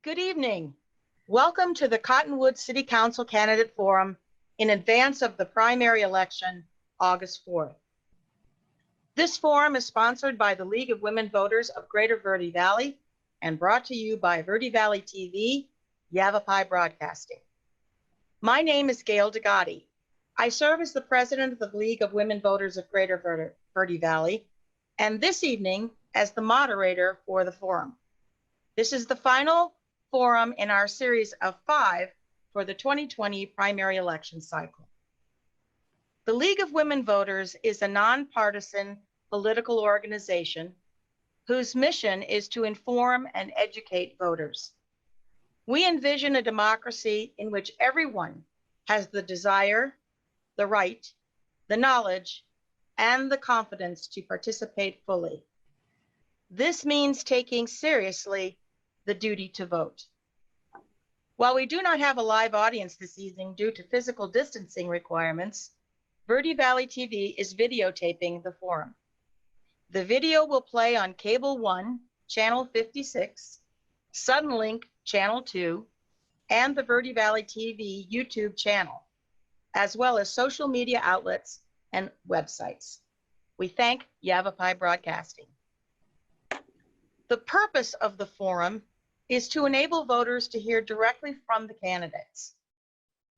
Good evening. Welcome to the Cottonwood City Council Candidate Forum in advance of the primary election, August 4th. This forum is sponsored by the League of Women Voters of Greater Verde Valley and brought to you by Verde Valley TV, Yavapai Broadcasting. My name is Gail DeGotti. I serve as the president of the League of Women Voters of Greater Verde Valley, and this evening as the moderator for the forum. This is the final forum in our series of 5 for the 2020 primary election cycle. The League of Women Voters is a nonpartisan political organization whose mission is to inform and educate voters. We envision a democracy in which everyone has the desire, the right, the knowledge, and the confidence to participate fully. This means taking seriously the duty to vote. While we do not have a live audience this evening due to physical distancing requirements, Verde Valley TV is videotaping the forum. The video will play on Cable 1, Channel 56, Suddenlink, Channel 2, and the Verde Valley TV YouTube channel, as well as social media outlets and websites. We thank Yavapai Broadcasting. The purpose of the forum is to enable voters to hear directly from the candidates.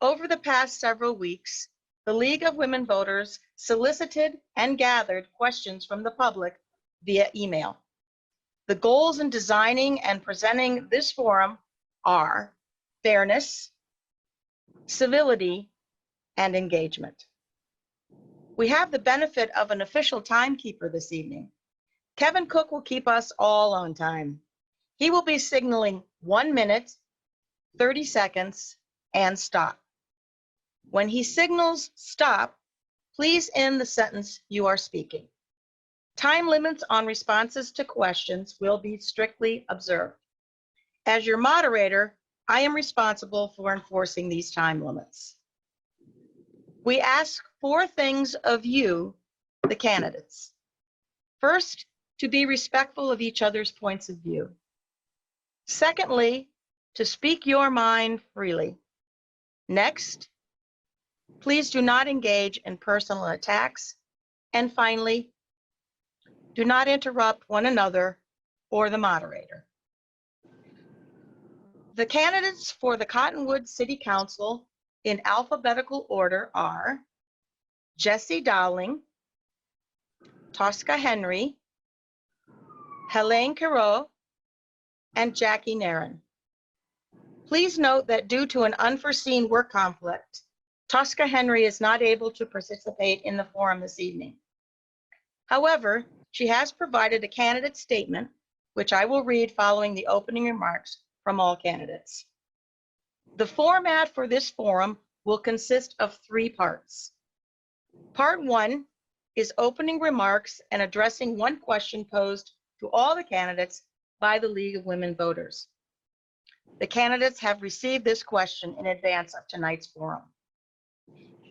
Over the past several weeks, the League of Women Voters solicited and gathered questions from the public via email. The goals in designing and presenting this forum are fairness, civility, and engagement. We have the benefit of an official timekeeper this evening. Kevin Cook will keep us all on time. He will be signaling 1 minute, 30 seconds, and stop. When he signals stop, please end the sentence you are speaking. Time limits on responses to questions will be strictly observed. As your moderator, I am responsible for enforcing these time limits. We ask 4 things of you, the candidates. First, to be respectful of each other's points of view. Secondly, to speak your mind freely. Next, please do not engage in personal attacks. And finally, do not interrupt one another or the moderator. The candidates for the Cottonwood City Council in alphabetical order are Jessie Dowling, Tosca Henry, Helene Quirot, and Jackie Nairn. Please note that due to an unforeseen work conflict, Tosca Henry is not able to participate in the forum this evening. However, she has provided a candidate statement, which I will read following the opening remarks from all candidates. The format for this forum will consist of 3 parts. Part 1 is opening remarks and addressing one question posed to all the candidates by the League of Women Voters. The candidates have received this question in advance of tonight's forum.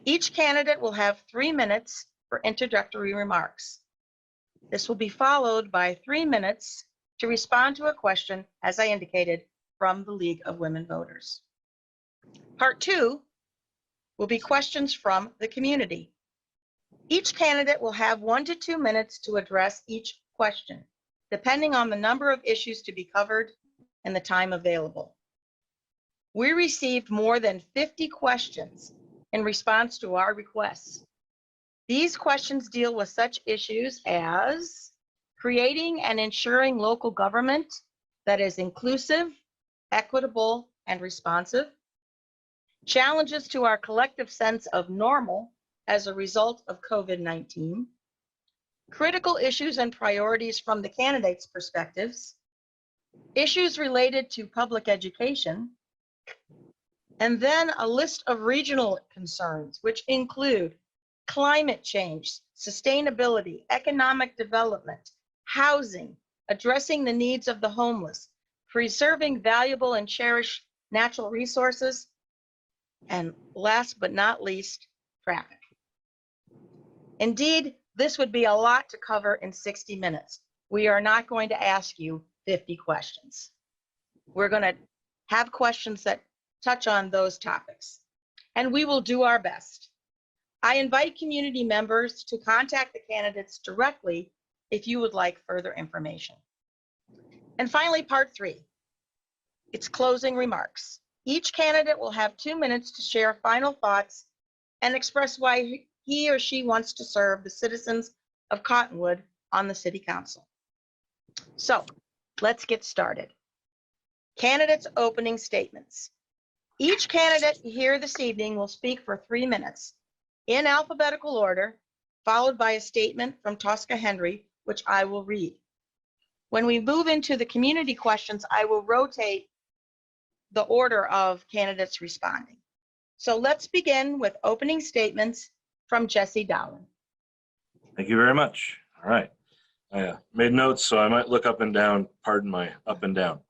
Each candidate will have 3 minutes for introductory remarks. This will be followed by 3 minutes to respond to a question, as I indicated, from the League of Women Voters. Part 2 will be questions from the community. Each candidate will have 1 to 2 minutes to address each question, depending on the number of issues to be covered and the time available. We received more than 50 questions in response to our requests. These questions deal with such issues as creating and ensuring local government that is inclusive, equitable, and responsive, challenges to our collective sense of normal as a result of COVID-19, critical issues and priorities from the candidates' perspectives, issues related to public education, and then a list of regional concerns, which include climate change, sustainability, economic development, housing, addressing the needs of the homeless, preserving valuable and cherished natural resources, and last but not least, traffic. Indeed, this would be a lot to cover in 60 minutes. We are not going to ask you 50 questions. We're going to have questions that touch on those topics, and we will do our best. I invite community members to contact the candidates directly if you would like further information. And finally, part 3, it's closing remarks. Each candidate will have 2 minutes to share final thoughts and express why he or she wants to serve the citizens of Cottonwood on the City Council. So let's get started. Candidates' opening statements. Each candidate here this evening will speak for 3 minutes in alphabetical order, followed by a statement from Tosca Henry, which I will read. When we move into the community questions, I will rotate the order of candidates responding. So let's begin with opening statements from Jesse Dowling. Thank you very much. All right. I made notes, so I might look up and down. Pardon my up and down.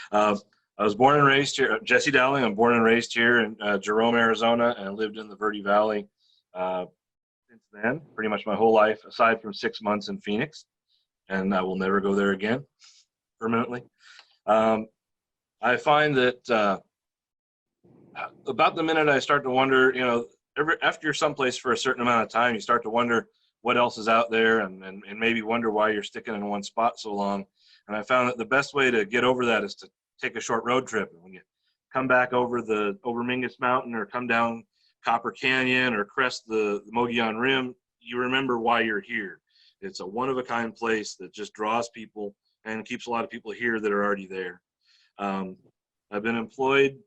I was born and raised here, Jesse Dowling. I'm born and raised here in Jerome, Arizona, and I lived in the Verde Valley since then, pretty much my whole life, aside from 6 months in Phoenix, and I will never go there again permanently. I find that about the minute I start to wonder, you know, after you're someplace for a certain amount of time, you start to wonder what else is out there, and maybe wonder why you're sticking in one spot so long. And I found that the best way to get over that is to take a short road trip. And when you come back over Mingus Mountain, or come down Copper Canyon, or crest the Mogollon Rim, you remember why you're here. It's a one-of-a-kind place that just draws people and keeps a lot of people here that are already there. I've been employed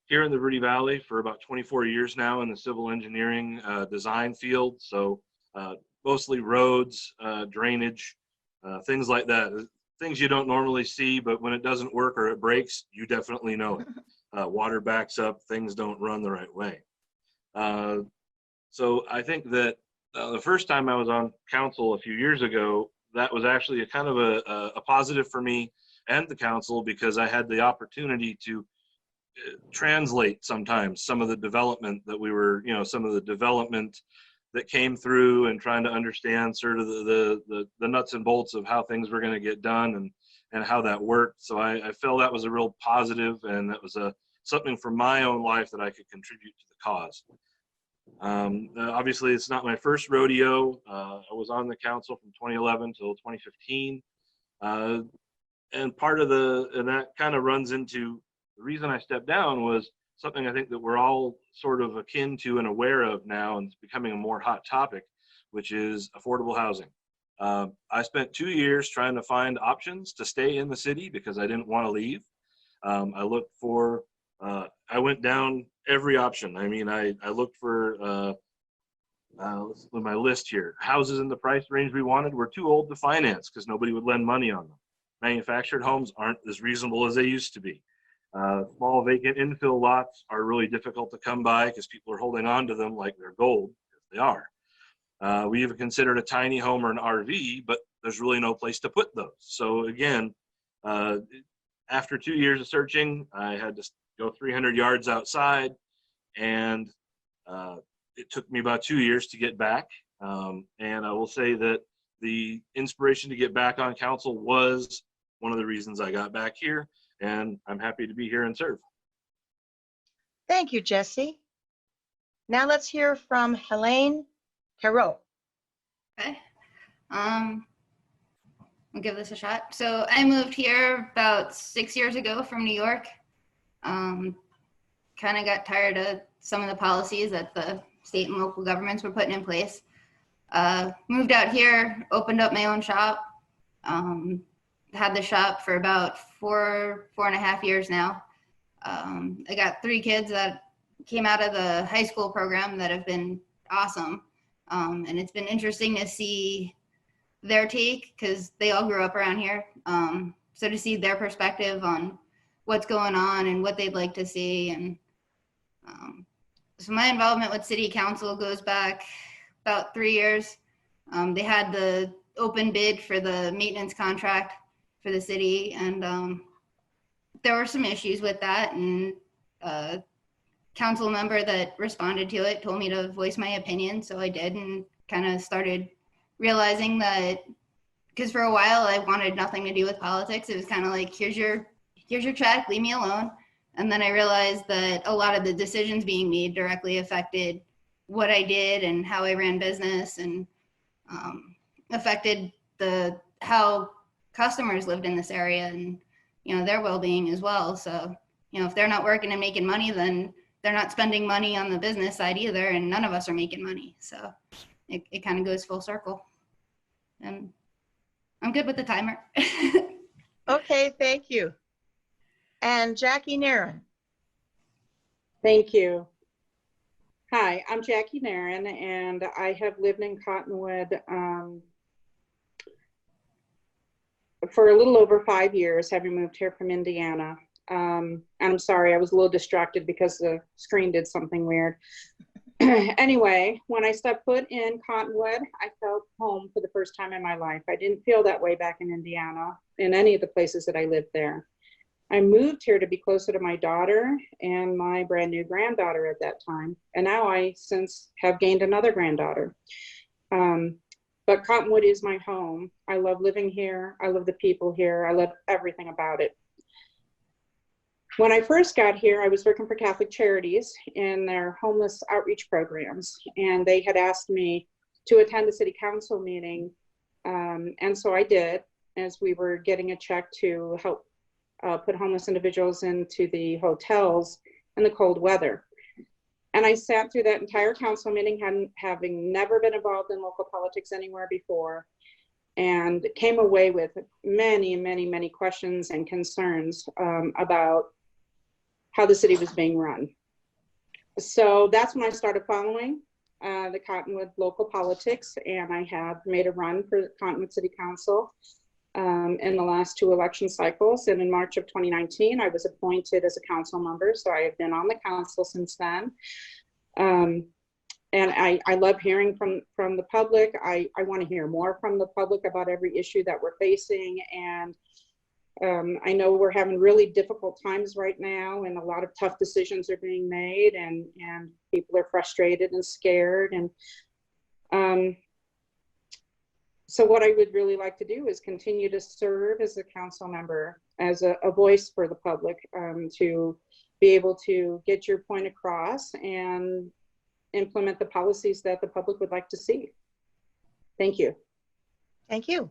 here in the Verde Valley for about 24 years now in the civil engineering design field. So mostly roads, drainage, things like that. Things you don't normally see, but when it doesn't work or it breaks, you definitely know it. Water backs up, things don't run the right way. So I think that the first time I was on council a few years ago, that was actually a kind of a positive for me and the council, because I had the opportunity to translate sometimes some of the development that we were, you know, some of the development that came through, and trying to understand sort of the nuts and bolts of how things were going to get done and how that worked. So I felt that was a real positive, and that was something from my own life that I could contribute to the cause. Obviously, it's not my first rodeo. I was on the council from 2011 till 2015. And part of and that kind of runs into the reason I stepped down was something I think that we're all sort of akin to and aware of now, and it's becoming a more hot topic, which is affordable housing. I spent 2 years trying to find options to stay in the city because I didn't want to leave. I looked for, I went down every option. I mean, I looked for, let's look at my list here. Houses in the price range we wanted were too old to finance because nobody would lend money on them. Manufactured homes aren't as reasonable as they used to be. Small vacant infill lots are really difficult to come by because people are holding on to them like they're gold, because they are. We even considered a tiny home or an RV, but there's really no place to put those. So again, after 2 years of searching, I had to go 300 yards outside, and it took me about 2 years to get back. And I will say that the inspiration to get back on council was one of the reasons I got back here, and I'm happy to be here and serve. Thank you, Jesse. Now let's hear from Helene Carreau. Okay. I'll give this a shot. So I moved here about 6 years ago from New York. Kind of got tired of some of the policies that the state and local governments were putting in place. Moved out here, opened up my own shop. Had the shop for about four and a half years now. I got 3 kids that came out of the high school program that have been awesome. And it's been interesting to see their take, because they all grew up around here. So to see their perspective on what's going on and what they'd like to see. And so my involvement with city council goes back about 3 years. They had the open bid for the maintenance contract for the city, and there were some issues with that, and a council member that responded to it told me to voice my opinion, so I did, and kind of started realizing that, because for a while I wanted nothing to do with politics. It was kind of like, here's your here's your check, leave me alone. And then I realized that a lot of the decisions being made directly affected what I did and how I ran business, and affected how customers lived in this area, and their well-being as well. So if they're not working and making money, then they're not spending money on the business side either, and none of us are making money. So it kind of goes full circle. And I'm good with the timer. Okay, thank you. And Jackie Naren. Thank you. Hi, I'm Jackie Naren, and I have lived in Cottonwood for a little over 5 years, having moved here from Indiana. And I'm sorry, I was a little distracted because the screen did something weird. Anyway, when I stepped foot in Cottonwood, I felt home for the first time in my life. I didn't feel that way back in Indiana, in any of the places that I lived there. I moved here to be closer to my daughter and my brand new granddaughter at that time. And now I since have gained another granddaughter. But Cottonwood is my home. I love living here. I love the people here. I love everything about it. When I first got here, I was working for Catholic Charities in their homeless outreach programs. And they had asked me to attend a city council meeting. And so I did, as we were getting a check to help put homeless individuals into the hotels in the cold weather. And I sat through that entire council meeting, having never been involved in local politics anywhere before, and came away with many, many, many questions and concerns about how the city was being run. So that's when I started following the Cottonwood local politics, and I have made a run for the Cottonwood City Council in the last 2 election cycles. And in March of 2019, I was appointed as a council member. So I have been on the council since then. And I love hearing from the public. I want to hear more from the public about every issue that we're facing. And I know we're having really difficult times right now, and a lot of tough decisions are being made, and people are frustrated and scared. And so what I would really like to do is continue to serve as a council member, as a voice for the public, to be able to get your point across and implement the policies that the public would like to see. Thank you. Thank you.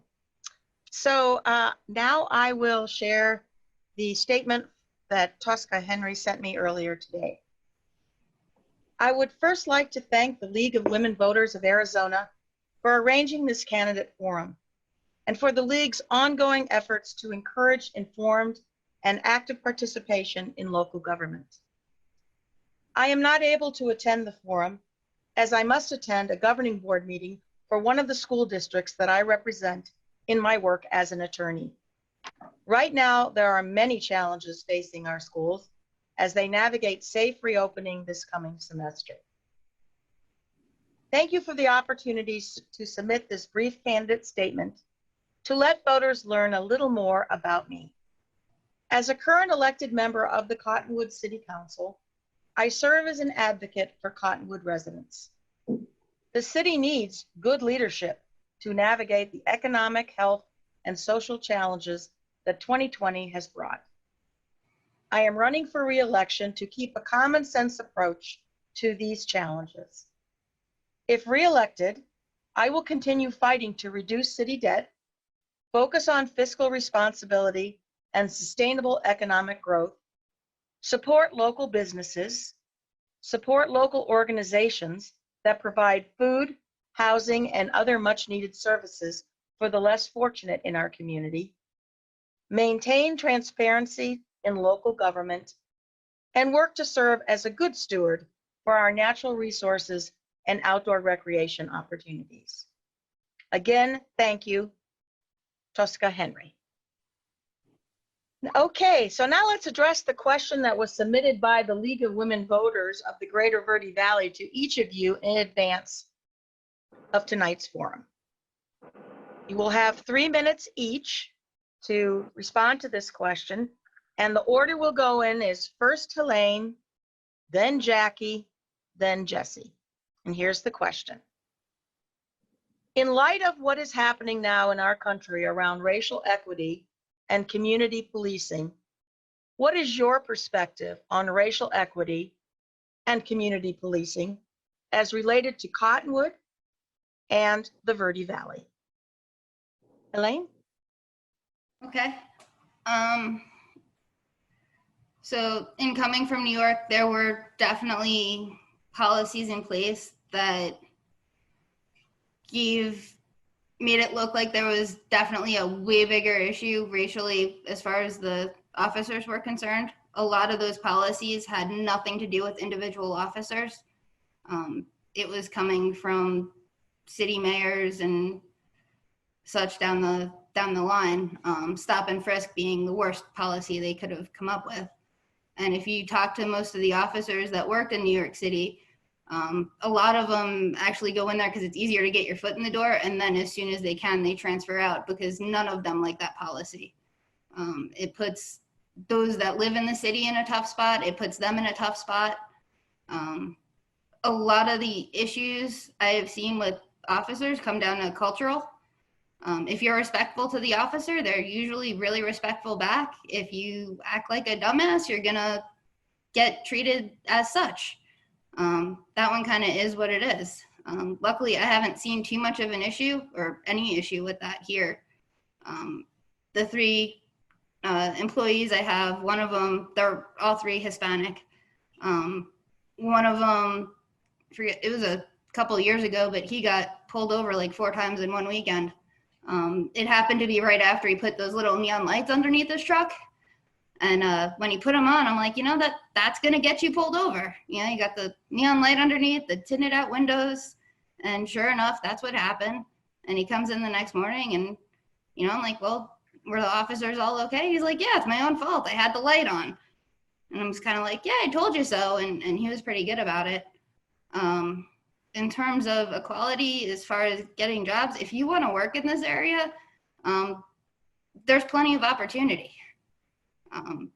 So now I will share the statement that Tosca Henry sent me earlier today. I would first like to thank the League of Women Voters of Arizona for arranging this candidate forum, and for the League's ongoing efforts to encourage informed and active participation in local government. I am not able to attend the forum, as I must attend a governing board meeting for one of the school districts that I represent in my work as an attorney. Right now, there are many challenges facing our schools as they navigate safe reopening this coming semester. Thank you for the opportunity to submit this brief candidate statement to let voters learn a little more about me. As a current elected member of the Cottonwood City Council, I serve as an advocate for Cottonwood residents. The city needs good leadership to navigate the economic, health, and social challenges that 2020 has brought. I am running for re-election to keep a common sense approach to these challenges. If re-elected, I will continue fighting to reduce city debt, focus on fiscal responsibility and sustainable economic growth, support local businesses, support local organizations that provide food, housing, and other much-needed services for the less fortunate in our community, maintain transparency in local government, and work to serve as a good steward for our natural resources and outdoor recreation opportunities. Again, thank you, Tosca Henry. Okay, so now let's address the question that was submitted by the League of Women Voters of the Greater Verde Valley to each of you in advance of tonight's forum. You will have 3 minutes each to respond to this question, and the order we'll go in is first Helene, then Jackie, then Jesse. And here's the question. In light of what is happening now in our country around racial equity and community policing, What is your perspective on racial equity and community policing as related to Cottonwood and the Verde Valley? Elaine? Okay. So in coming from New York, there were definitely policies in place that made it look like there was definitely a way bigger issue racially as far as the officers were concerned. A lot of those policies had nothing to do with individual officers. It was coming from city mayors and such down the line. Stop and frisk being the worst policy they could have come up with. And if you talk to most of the officers that worked in New York City, a lot of them actually go in there because it's easier to get your foot in the door, and then as soon as they can, they transfer out because none of them like that policy. It puts those that live in the city in a tough spot. It puts them in a tough spot. A lot of the issues I have seen with officers come down to cultural. If you're respectful to the officer, they're usually really respectful back. If you act like a dumbass, you're gonna get treated as such. That one kind of is what it is. Luckily, I haven't seen too much of an issue or any issue with that here. The three employees I have, one of them, they're all three Hispanic. One of them, it was a couple of years ago, but he got pulled over like 4 times in one weekend. It happened to be right after he put those little neon lights underneath his truck. And when he put them on, I'm like, you know, that's going to get you pulled over. You know, you got the neon light underneath, the tinted out windows. And sure enough, that's what happened. And he comes in the next morning and, you know, I'm like, well, were the officers all okay? He's like, yeah, it's my own fault. I had the light on. And I'm just kind of like, yeah, I told you so. And he was pretty good about it. In terms of equality, as far as getting jobs, if you want to work in this area, there's plenty of opportunity. I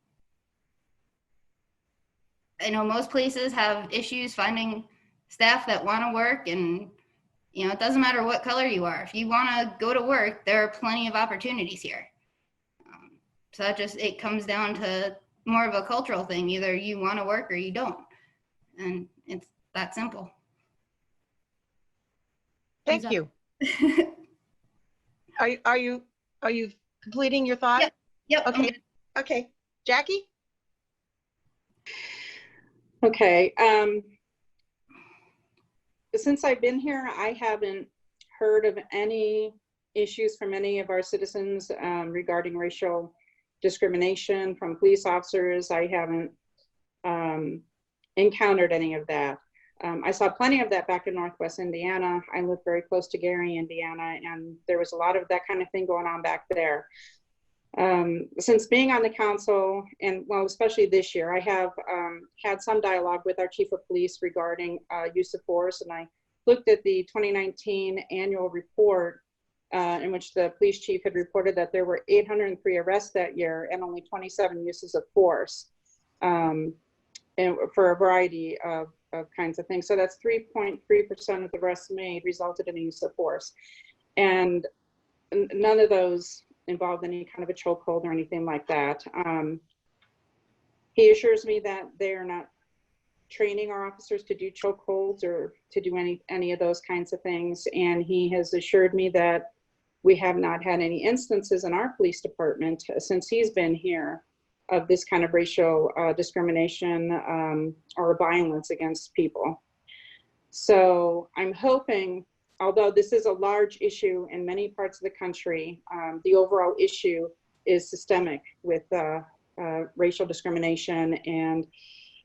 know most places have issues finding staff that want to work, and you know, it doesn't matter what color you are. If you want to go to work, there are plenty of opportunities here. So it comes down to more of a cultural thing. Either you want to work or you don't, and it's that simple. Thank you. Are you completing your thought? Yep. Okay. Okay. Jackie? Okay. Since I've been here, I haven't heard of any issues from any of our citizens regarding racial discrimination from police officers. I haven't encountered any of that. I saw plenty of that back in Northwest Indiana. I live very close to Gary, Indiana, and there was a lot of that kind of thing going on back there. Since being on the council, and well, especially this year, I have had some dialogue with our chief of police regarding use of force, and I looked at the 2019 annual report in which the police chief had reported that there were 803 arrests that year and only 27 uses of force, and for a variety of kinds of things. So that's 3.3% of the arrests made resulted in the use of force. And none of those involved any kind of a chokehold or anything like that. He assures me that they're not training our officers to do chokeholds or to do any of those kinds of things. And he has assured me that we have not had any instances in our police department since he's been here of this kind of racial discrimination or violence against people. So I'm hoping, although this is a large issue in many parts of the country, the overall issue is systemic with racial discrimination, and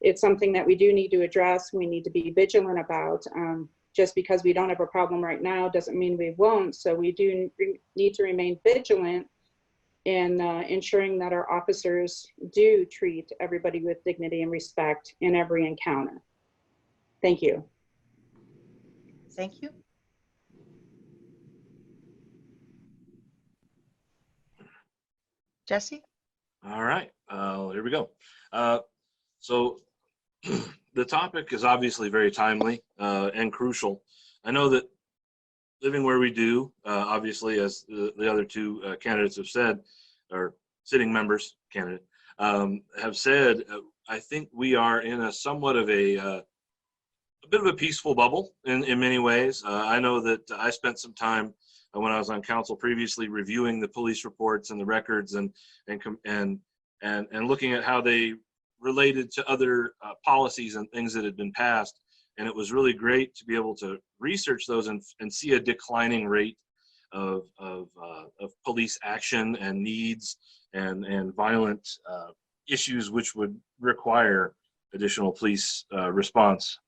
it's something that we do need to address. We need to be vigilant about. Just because we don't have a problem right now doesn't mean we won't. So we do need to remain vigilant in ensuring that our officers do treat everybody with dignity and respect in every encounter. Thank you. Thank you. Jesse? All right, here we go. So the topic is obviously very timely and crucial. I know that living where we do, obviously, as the other two candidates have said, or sitting members candidate, have said, I think we are in a somewhat of a bit of a peaceful bubble in many ways. I know that I spent some time when I was on council previously reviewing the police reports and the records and looking at how they related to other policies and things that had been passed. And it was really great to be able to research those and see a declining rate of police action and needs and violent issues which would require additional police response.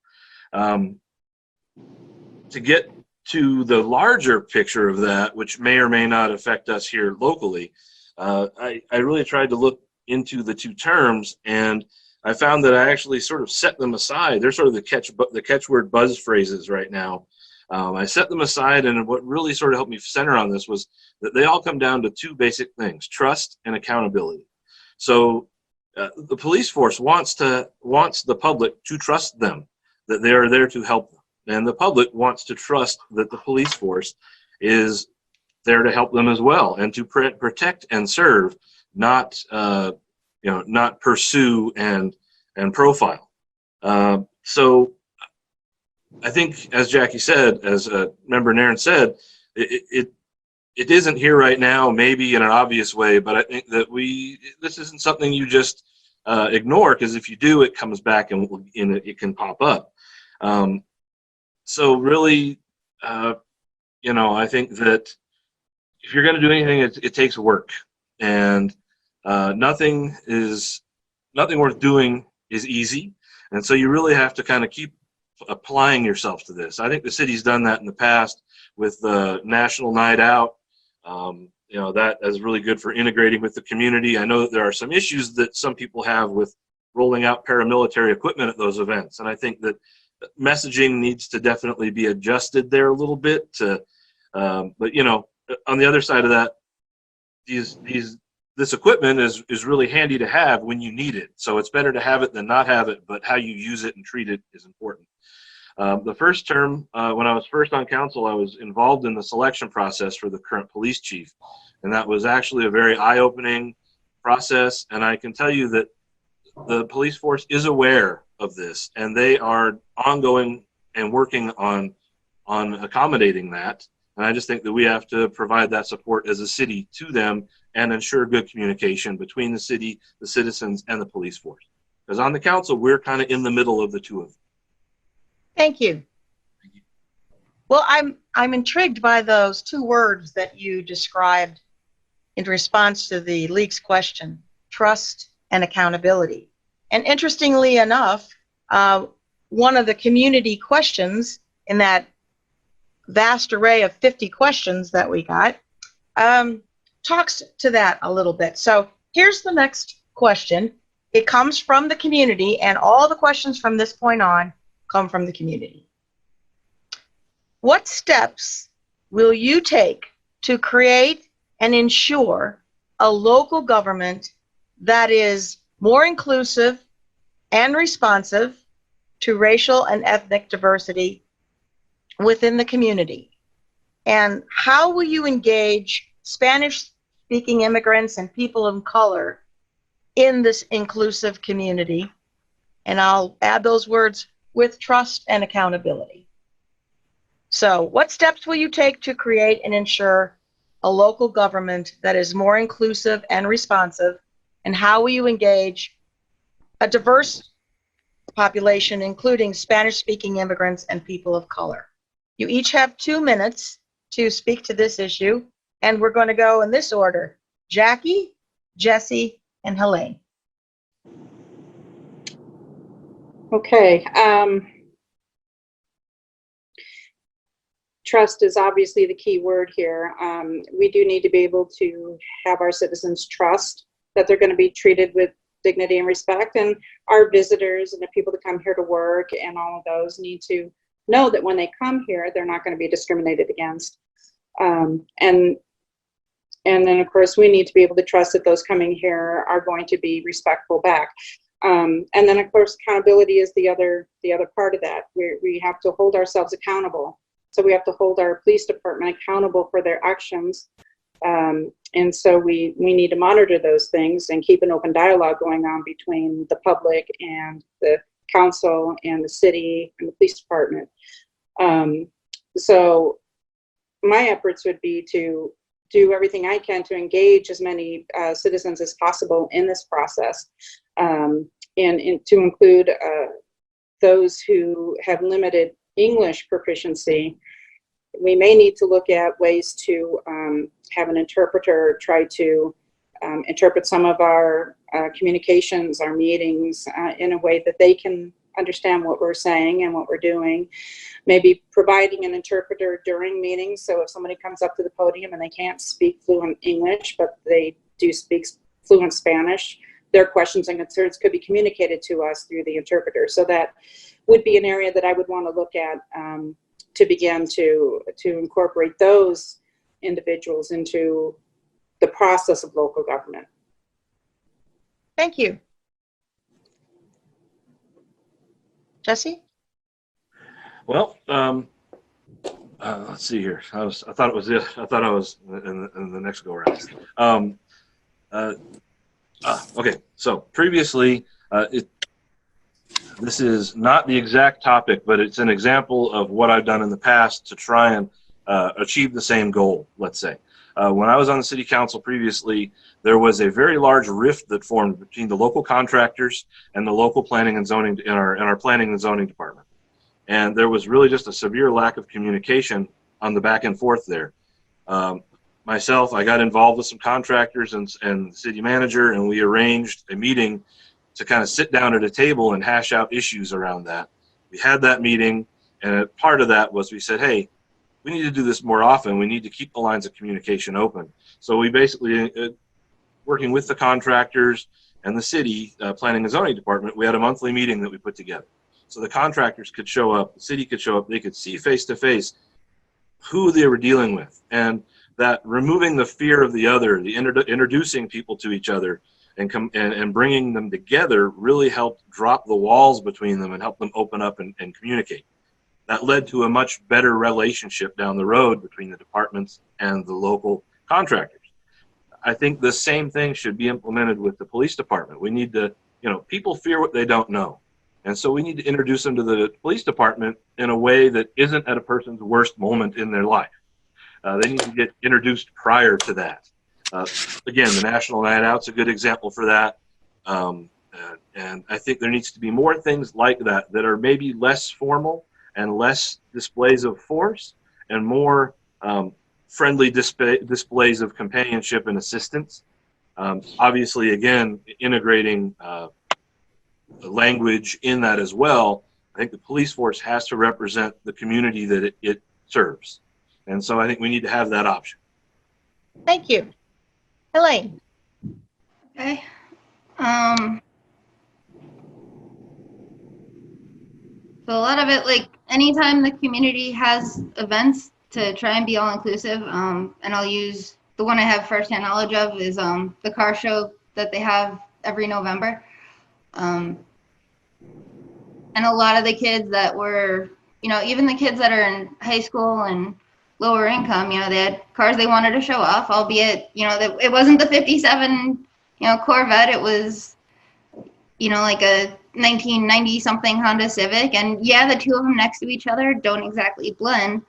To get to the larger picture of that, which may or may not affect us here locally, I really tried to look into the two terms, and I found that I actually sort of set them aside. They're sort of the catchword buzz phrases right now. I set them aside, and what really sort of helped me center on this was that they all come down to two basic things: trust and accountability. So the police force wants the public to trust them, that they are there to help them, and the public wants to trust that the police force is there to help them as well, and to protect and serve, not not pursue and profile. So I think, as Jackie said, as Member Nairn said, it isn't here right now, maybe in an obvious way, but I think that this isn't something you just ignore, because if you do, it comes back and it can pop up. So really, I think that if you're going to do anything, it takes work, and nothing worth doing is easy, and so you really have to kind of keep applying yourself to this. I think the city's done that in the past with the National Night Out. That is really good for integrating with the community. I know that there are some issues that some people have with rolling out paramilitary equipment at those events, and I think that messaging needs to definitely be adjusted there a little bit. But on the other side of that, this equipment is really handy to have when you need it. So it's better to have it than not have it, but how you use it and treat it is important. The first term, when I was first on council, I was involved in the selection process for the current police chief. And that was actually a very eye-opening process. And I can tell you that the police force is aware of this, and they are ongoing and working on accommodating that. And I just think that we have to provide that support as a city to them and ensure good communication between the city, the citizens, and the police force. Because on the council, we're kind of in the middle of the two of them. Thank you. Well, I'm intrigued by those two words that you described in response to the league's question: trust and accountability. And interestingly enough, one of the community questions in that vast array of 50 questions that we got talks to that a little bit. So here's the next question. It comes from the community, and all the questions from this point on come from the community. What steps will you take to create and ensure a local government that is more inclusive and responsive to racial and ethnic diversity within the community? And how will you engage Spanish-speaking immigrants and people of color in this inclusive community? And I'll add those words: with trust and accountability. So what steps will you take to create and ensure a local government that is more inclusive and responsive? And how will you engage a diverse population, including Spanish-speaking immigrants and people of color? You each have 2 minutes to speak to this issue, and we're going to go in this order: Jackie, Jesse, and Helene. Okay. Trust is obviously the key word here. We do need to be able to have our citizens trust that they're going to be treated with dignity and respect, and our visitors and the people that come here to work and all of those need to know that when they come here, they're not going to be discriminated against. And then, of course, we need to be able to trust that those coming here are going to be respectful back. And then, of course, accountability is the other part of that. We have to hold ourselves accountable. So we have to hold our police department accountable for their actions. And so we need to monitor those things and keep an open dialogue going on between the public and the council and the city and the police department. So my efforts would be to do everything I can to engage as many citizens as possible in this process, and to include those who have limited English proficiency. We may need to look at ways to have an interpreter try to interpret some of our communications, our meetings, in a way that they can understand what we're saying and what we're doing. Maybe providing an interpreter during meetings, so if somebody comes up to the podium and they can't speak fluent English, but they do speak fluent Spanish, their questions and concerns could be communicated to us through the interpreter. So that would be an area that I would want to look at to begin to incorporate those individuals into the process of local government. Thank you. Jesse? Well, let's see here. I thought it was it. I thought I was in the next go around. Okay, so previously, this is not the exact topic, but it's an example of what I've done in the past to try and achieve the same goal, let's say. When I was on the city council previously, there was a very large rift that formed between the local contractors and the local planning and zoning in our planning and zoning department. And there was really just a severe lack of communication on the back and forth there. Myself, I got involved with some contractors and the city manager, and we arranged a meeting to kind of sit down at a table and hash out issues around that. We had that meeting, and part of that was we said, hey, we need to do this more often. We need to keep the lines of communication open. So we basically, working with the contractors and the city planning and zoning department, we had a monthly meeting that we put together. So the contractors could show up, the city could show up, they could see face to face who they were dealing with. And that removing the fear of the other, the introducing people to each other and bringing them together really helped drop the walls between them and help them open up and communicate. That led to a much better relationship down the road between the departments and the local contractors. I think the same thing should be implemented with the police department. We need to, people fear what they don't know. And so we need to introduce them to the police department in a way that isn't at a person's worst moment in their life. They need to get introduced prior to that. Again, the National Night Out's a good example for that. And I think there needs to be more things like that are maybe less formal and less displays of force and more friendly displays of companionship and assistance. Obviously, again, integrating language in that as well. I think the police force has to represent the community that it serves. And so I think we need to have that option. Thank you. Elaine? Okay. So a lot of it, like anytime the community has events to try and be all inclusive, and I'll use the one I have firsthand knowledge of is the car show that they have every November. And a lot of the kids that were, even the kids that are in high school and lower income, they had cars they wanted to show off, albeit, it wasn't the 57, Corvette. It was, like a 1990 something Honda Civic. And yeah, the two of them next to each other don't exactly blend.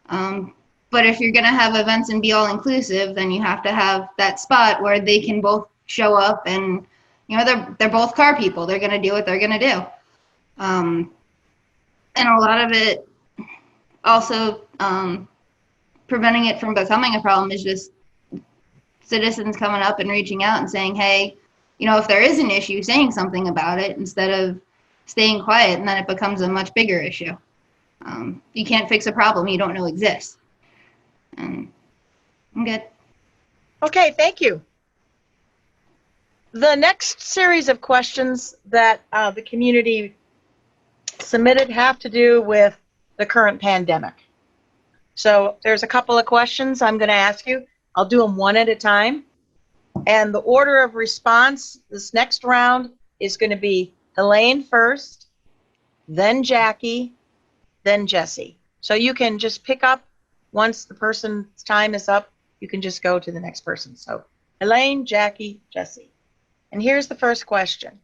But if you're going to have events and be all inclusive, then you have to have that spot where they can both show up and, they're both car people. They're going to do what they're going to do. And a lot of it also, preventing it from becoming a problem is just citizens coming up and reaching out and saying, hey, if there is an issue, saying something about it instead of staying quiet, and then it becomes a much bigger issue. You can't fix a problem you don't know exists. I'm good. Okay, thank you. The next series of questions that the community submitted have to do with the current pandemic. So there's a couple of questions I'm going to ask you. I'll do them one at a time. And the order of response this next round is going to be Elaine first, then Jackie, then Jesse. So you can just pick up once the person's time is up. you can just go to the next person. So Elaine, Jackie, Jesse. And here's the first question.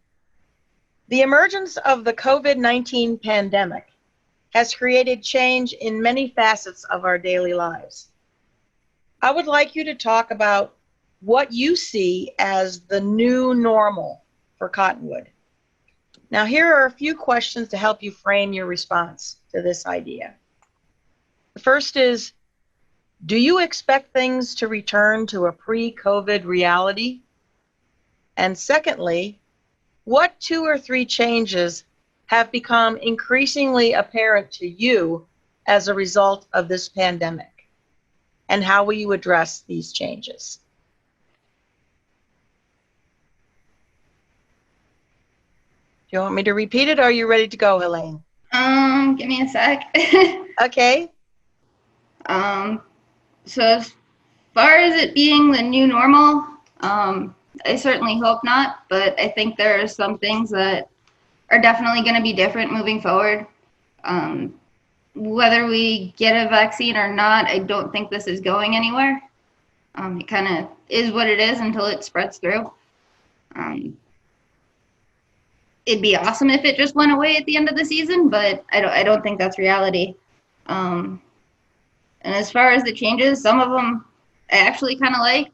The emergence of the COVID-19 pandemic has created change in many facets of our daily lives. I would like you to talk about what you see as the new normal for Cottonwood. Now, here are a few questions to help you frame your response to this idea. The first is, do you expect things to return to a pre-COVID reality? And secondly, what 2 or 3 changes have become increasingly apparent to you as a result of this pandemic? And how will you address these changes? Do you want me to repeat it, or are you ready to go, Helene? Give me a sec. Okay. So as far as it being the new normal, I certainly hope not, but I think there are some things that are definitely going to be different moving forward. Whether we get a vaccine or not, I don't think this is going anywhere. It kind of is what it is until it spreads through. It'd be awesome if it just went away at the end of the season, but I don't think that's reality. And as far as the changes, some of them I actually kind of like.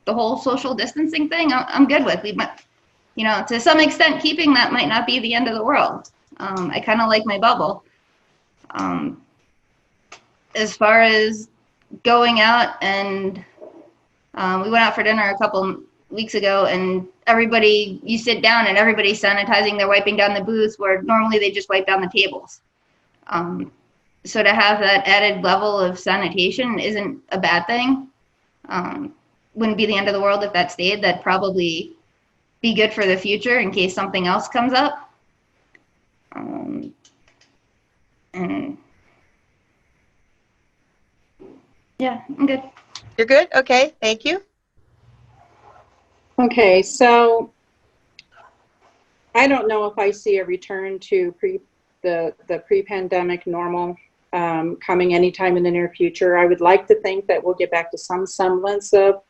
The whole social distancing thing, I'm good with. We might, to some extent, keeping that might not be the end of the world. I kind of like my bubble. As far as going out, and we went out for dinner a couple weeks ago, and you sit down and everybody's sanitizing, they're wiping down the booths where normally they just wipe down the tables. So to have that added level of sanitation isn't a bad thing. Wouldn't be the end of the world if that stayed. That'd probably be good for the future in case something else comes up. And yeah, I'm good. You're good? Okay, thank you. Okay, so I don't know if I see a return to the pre-pandemic normal coming anytime in the near future. I would like to think that we'll get back to some semblance of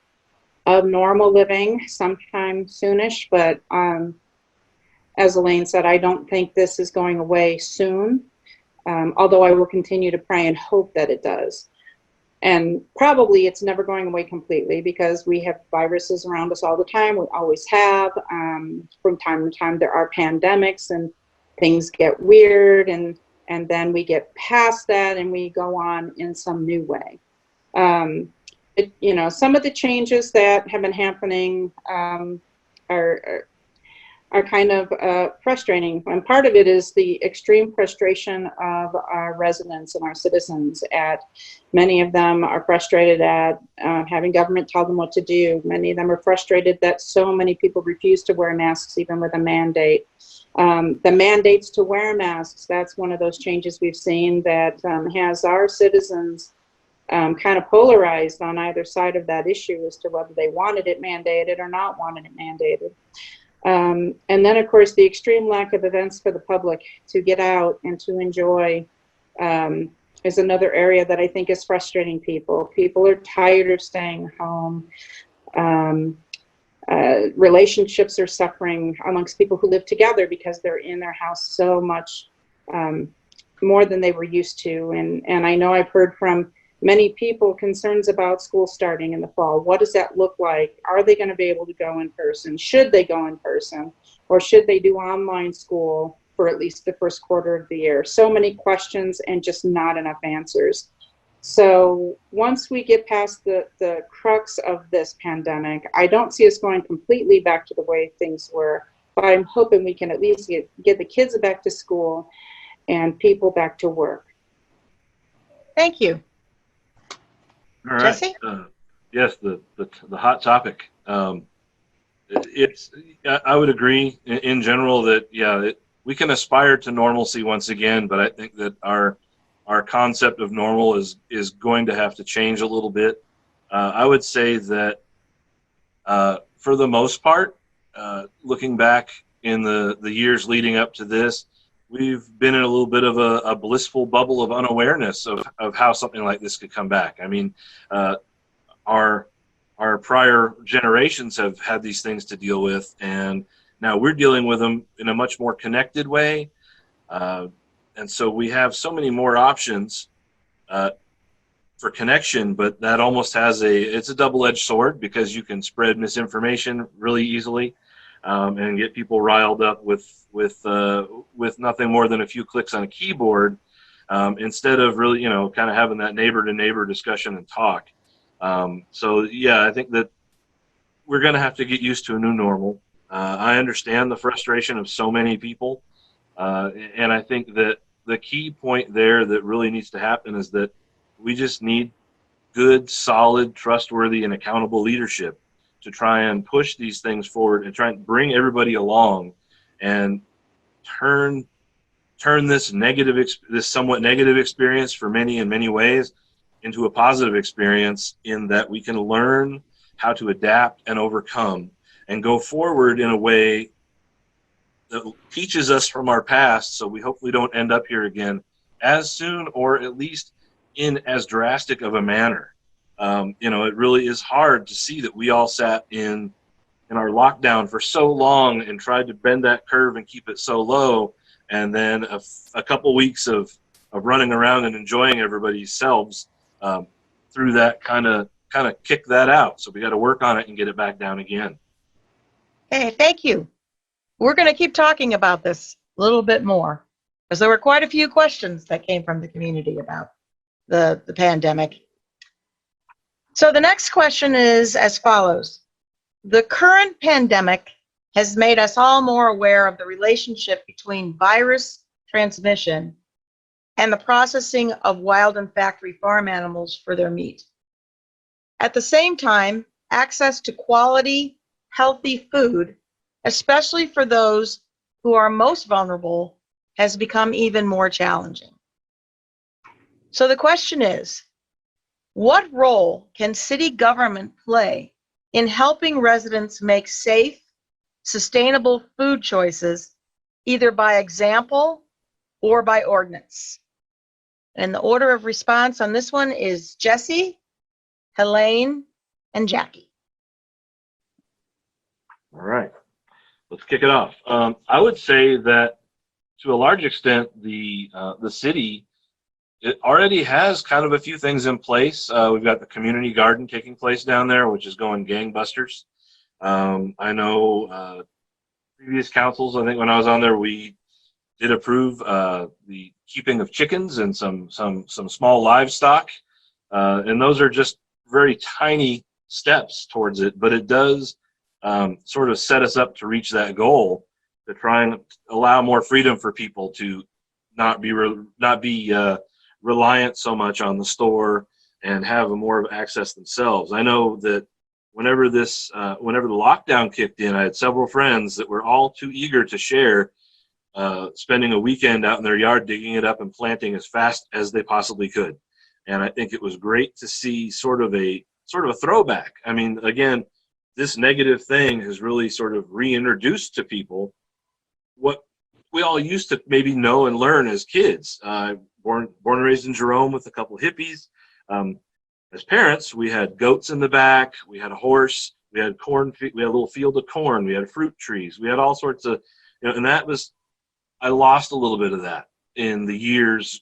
normal living sometime soonish, but as Elaine said, I don't think this is going away soon, although I will continue to pray and hope that it does. And probably it's never going away completely, because we have viruses around us all the time. We always have. From time to time, there are pandemics and things get weird, and then we get past that and we go on in some new way. Some of the changes that have been happening are kind of frustrating. And part of it is the extreme frustration of our residents and our citizens. Many of them are frustrated at having government tell them what to do. Many of them are frustrated that so many people refuse to wear masks, even with a mandate. The mandates to wear masks, that's one of those changes we've seen that has our citizens kind of polarized on either side of that issue as to whether they wanted it mandated or not wanted it mandated. And then, of course, the extreme lack of events for the public to get out and to enjoy is another area that I think is frustrating people. People are tired of staying home. Relationships are suffering amongst people who live together because they're in their house so much more than they were used to. And I know I've heard from many people concerns about school starting in the fall. What does that look like? Are they going to be able to go in person? Should they go in person? Or should they do online school for at least the first quarter of the year? So many questions and just not enough answers. So once we get past the crux of this pandemic, I don't see us going completely back to the way things were, but I'm hoping we can at least get the kids back to school and people back to work. Thank you. All right. Jesse? Yes, the hot topic. I would agree in general that, yeah, we can aspire to normalcy once again, but I think that our concept of normal is going to have to change a little bit. I would say that for the most part, looking back in the years leading up to this, we've been in a little bit of a blissful bubble of unawareness of how something like this could come back. I mean, our prior generations have had these things to deal with, and now we're dealing with them in a much more connected way. And so we have so many more options for connection, but that almost has it's a double-edged sword, because you can spread misinformation really easily, and get people riled up with nothing more than a few clicks on a keyboard, instead of really, kind of having that neighbor-to-neighbor discussion and talk. So yeah, I think that we're going to have to get used to a new normal. I understand the frustration of so many people, and I think that the key point there that really needs to happen is that we just need good, solid, trustworthy, and accountable leadership to try and push these things forward and try and bring everybody along and turn this somewhat negative experience for many in many ways into a positive experience, in that we can learn how to adapt and overcome and go forward in a way that teaches us from our past, so we hopefully don't end up here again as soon, or at least in as drastic of a manner. It really is hard to see that we all sat in our lockdown for so long and tried to bend that curve and keep it so low, and then a couple weeks of running around and enjoying everybody's selves through that kind of kick that out. So we got to work on it and get it back down again. Hey, thank you. We're going to keep talking about this a little bit more, because there were quite a few questions that came from the community about the pandemic. So the next question is as follows. The current pandemic has made us all more aware of the relationship between virus transmission and the processing of wild and factory farm animals for their meat. At the same time, access to quality, healthy food, especially for those who are most vulnerable, has become even more challenging. So the question is, what role can city government play in helping residents make safe, sustainable food choices, either by example or by ordinance? And the order of response on this one is Jesse, Helene, and Jackie. All right, let's kick it off. I would say that to a large extent, the city, it already has kind of a few things in place. We've got the community garden taking place down there, which is going gangbusters. I know previous councils, I think when I was on there, we did approve the keeping of chickens and some small livestock, and those are just very tiny steps towards it, but it does sort of set us up to reach that goal, to try and allow more freedom for people to not be reliant so much on the store and have more of access themselves. I know that whenever the lockdown kicked in, I had several friends that were all too eager to share spending a weekend out in their yard digging it up and planting as fast as they possibly could. And I think it was great to see sort of a throwback. I mean, again, this negative thing has really sort of reintroduced to people what we all used to maybe know and learn as kids. Born and raised in Jerome with a couple of hippies. As parents, we had goats in the back, we had a horse, we had corn, we had a little field of corn, we had fruit trees, we had all sorts of, and I lost a little bit of that in the years,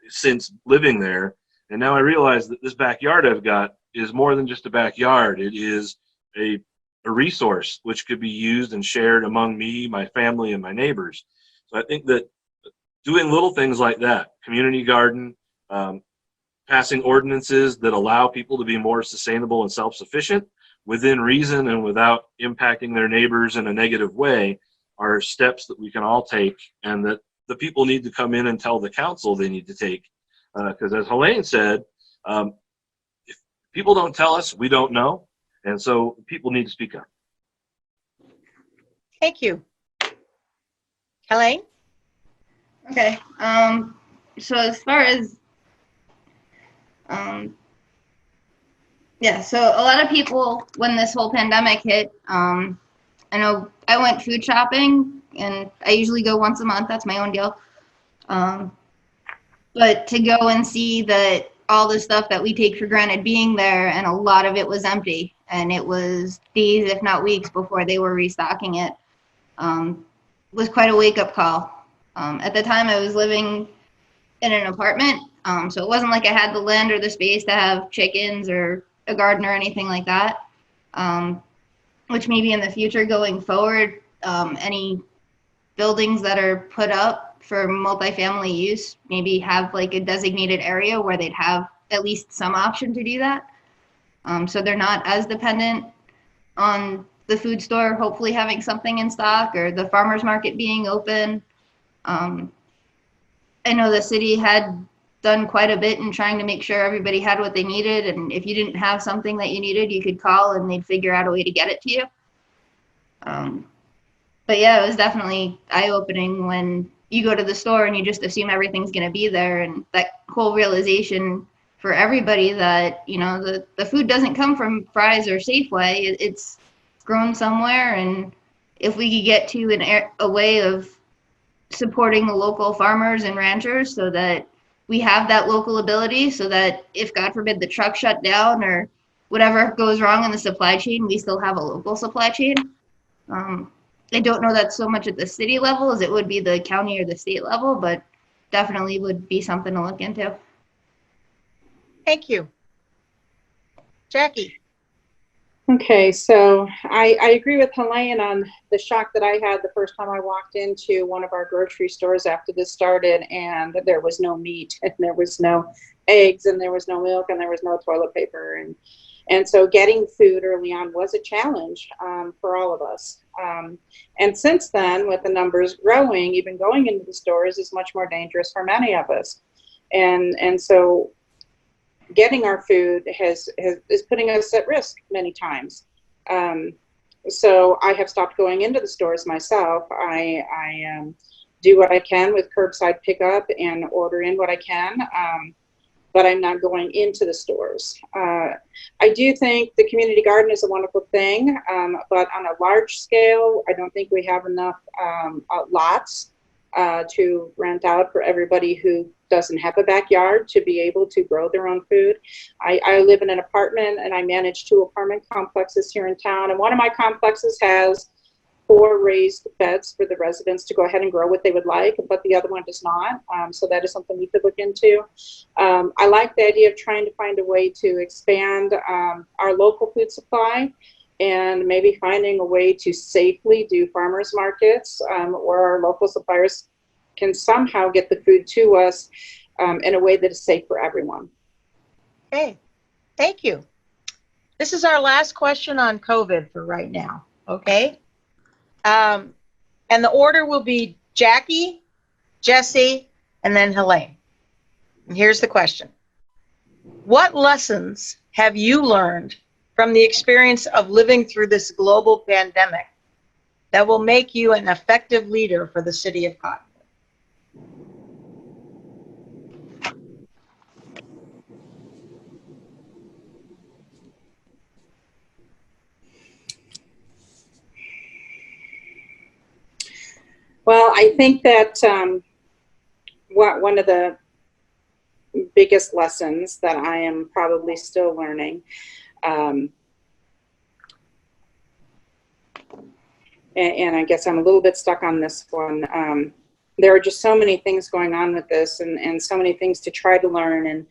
since living there. And now I realize that this backyard I've got is more than just a backyard. It is a resource which could be used and shared among me, my family, and my neighbors. So I think that doing little things like that, community garden, passing ordinances that allow people to be more sustainable and self-sufficient within reason and without impacting their neighbors in a negative way, are steps that we can all take, and that the people need to come in and tell the council they need to take. Because as Helene said, if people don't tell us, we don't know. And so people need to speak up. Thank you. Helene? Okay. So as far as so a lot of people, when this whole pandemic hit, I know I went food shopping, and I usually go once a month. That's my own deal. But to go and see that all the stuff that we take for granted being there, and a lot of it was empty. And it was days, if not weeks, before they were restocking it. Was quite a wake-up call. At the time, I was living in an apartment, so it wasn't like I had the land or the space to have chickens or a garden or anything like that. Which maybe in the future going forward, any buildings that are put up for multifamily use maybe have like a designated area where they'd have at least some option to do that. So they're not as dependent on the food store hopefully having something in stock or the farmer's market being open. I know the city had done quite a bit in trying to make sure everybody had what they needed, and if you didn't have something that you needed, you could call and they'd figure out a way to get it to you. But yeah, it was definitely eye-opening when you go to the store and you just assume everything's going to be there, and that whole realization for everybody that, you know, the food doesn't come from Fry's or Safeway. It's grown somewhere, and if we could get to a way of supporting the local farmers and ranchers so that we have that local ability, so that if God forbid the truck shut down or whatever goes wrong in the supply chain, we still have a local supply chain. I don't know that so much at the city level as it would be the county or the state level, but definitely would be something to look into. Thank you. Jackie. Okay, so I agree with Helene on the shock that I had the first time I walked into one of our grocery stores after this started, and there was no meat, and there was no eggs, and there was no milk, and there was no toilet paper. And so getting food early on was a challenge for all of us. And since then, with the numbers growing, even going into the stores is much more dangerous for many of us. And so getting our food is putting us at risk many times. So I have stopped going into the stores myself. I do what I can with curbside pickup and order in what I can, but I'm not going into the stores. I do think the community garden is a wonderful thing, but on a large scale, I don't think we have enough lots to rent out for everybody who doesn't have a backyard to be able to grow their own food. I live in an apartment, and I manage 2 apartment complexes here in town. And one of my complexes has 4 raised beds for the residents to go ahead and grow what they would like, but the other one does not. So that is something we could look into. I like the idea of trying to find a way to expand our local food supply, and maybe finding a way to safely do farmers markets where our local suppliers can somehow get the food to us in a way that is safe for everyone. Okay, thank you. This is our last question on COVID for right now, okay? And the order will be Jackie, Jesse, and then Helene. And here's the question. What lessons have you learned from the experience of living through this global pandemic that will make you an effective leader for the City of Cottonwood? Well, I think that one of the biggest lessons that I am probably still learning, and I guess I'm a little bit stuck on this one. There are just so many things going on with this, and so many things to try to learn,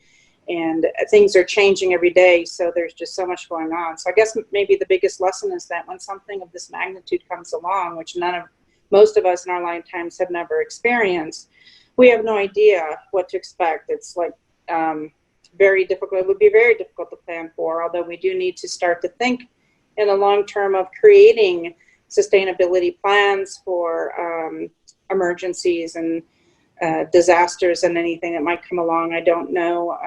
and things are changing every day. So there's just so much going on. So I guess maybe the biggest lesson is that when something of this magnitude comes along, which most of us in our lifetimes have never experienced, we have no idea what to expect. It's like very difficult. It would be very difficult to plan for, although we do need to start to think in the long term of creating sustainability plans for emergencies and disasters and anything that might come along. I don't know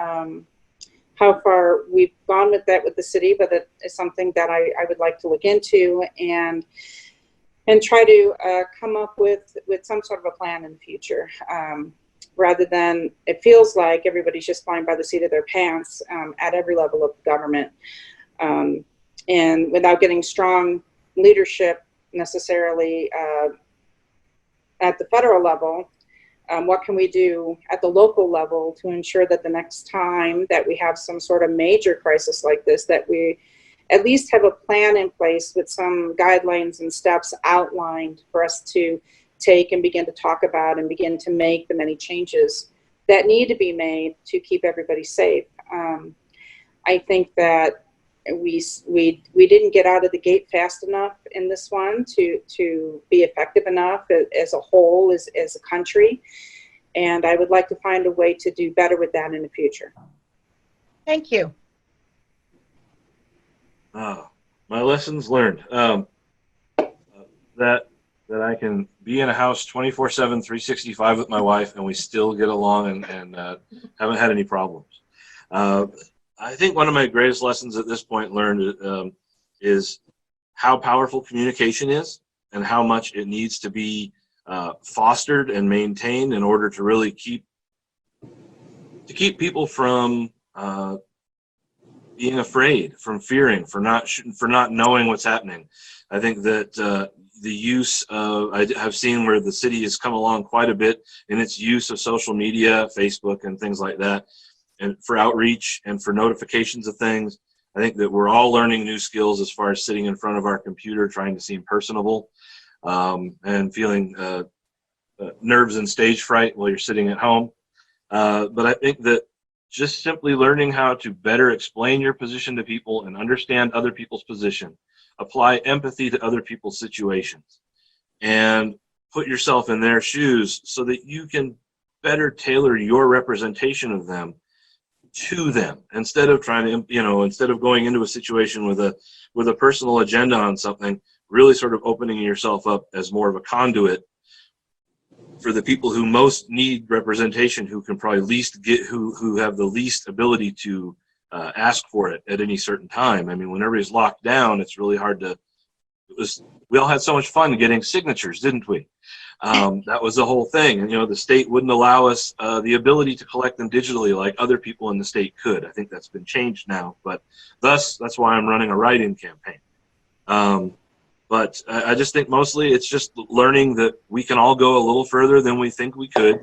how far we've gone with that with the city, but it is something that I would like to look into and try to come up with some sort of a plan in the future, rather than it feels like everybody's just flying by the seat of their pants at every level of government, and without getting strong leadership necessarily at the federal level, what can we do at the local level to ensure that the next time that we have some sort of major crisis like this, that we at least have a plan in place with some guidelines and steps outlined for us to take and begin to talk about and begin to make the many changes that need to be made to keep everybody safe. I think that we didn't get out of the gate fast enough in this one to be effective enough as a whole, as a country. And I would like to find a way to do better with that in the future. Thank you. My lessons learned, that I can be in a house 24/7, 365 with my wife, and we still get along and haven't had any problems. I think one of my greatest lessons at this point learned is how powerful communication is and how much it needs to be fostered and maintained in order to really keep people from being afraid, from fearing, for not knowing what's happening. I think that the use of, I have seen where the city has come along quite a bit in its use of social media, Facebook and things like that, and for outreach and for notifications of things. I think that we're all learning new skills as far as sitting in front of our computer, trying to seem personable, and feeling nerves and stage fright while you're sitting at home. But I think that just simply learning how to better explain your position to people and understand other people's position, apply empathy to other people's situations, and put yourself in their shoes so that you can better tailor your representation of them to them, instead of trying to, instead of going into a situation with a personal agenda on something, really sort of opening yourself up as more of a conduit for the people who most need representation, who can probably least get, who have the least ability to ask for it at any certain time. I mean, when everybody's locked down, it's really hard to, we all had so much fun getting signatures, didn't we? That was the whole thing. And, the state wouldn't allow us the ability to collect them digitally like other people in the state could. I think that's been changed now, but that's why I'm running a write-in campaign. But I just think mostly it's just learning that we can all go a little further than we think we could,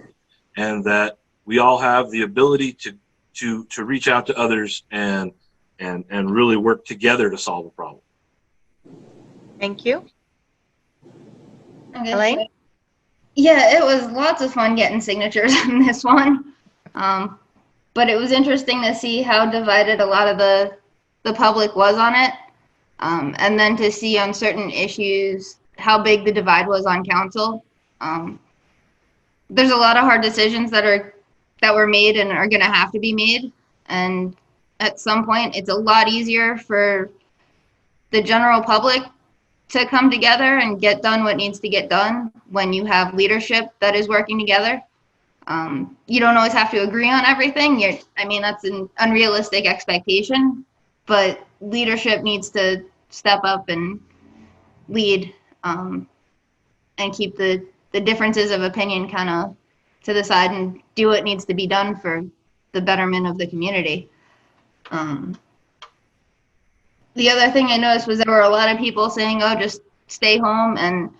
and that we all have the ability to reach out to others and really work together to solve a problem. Thank you. Okay. Elaine? Yeah, it was lots of fun getting signatures on this one. But it was interesting to see how divided a lot of the public was on it. And then to see on certain issues how big the divide was on council. There's a lot of hard decisions that were made and are going to have to be made. And at some point, it's a lot easier for the general public to come together and get done what needs to get done when you have leadership that is working together. You don't always have to agree on everything. I mean, that's an unrealistic expectation, but leadership needs to step up and lead, and keep the differences of opinion kind of to the side and do what needs to be done for the betterment of the community. The other thing I noticed was there were a lot of people saying, oh, just stay home. And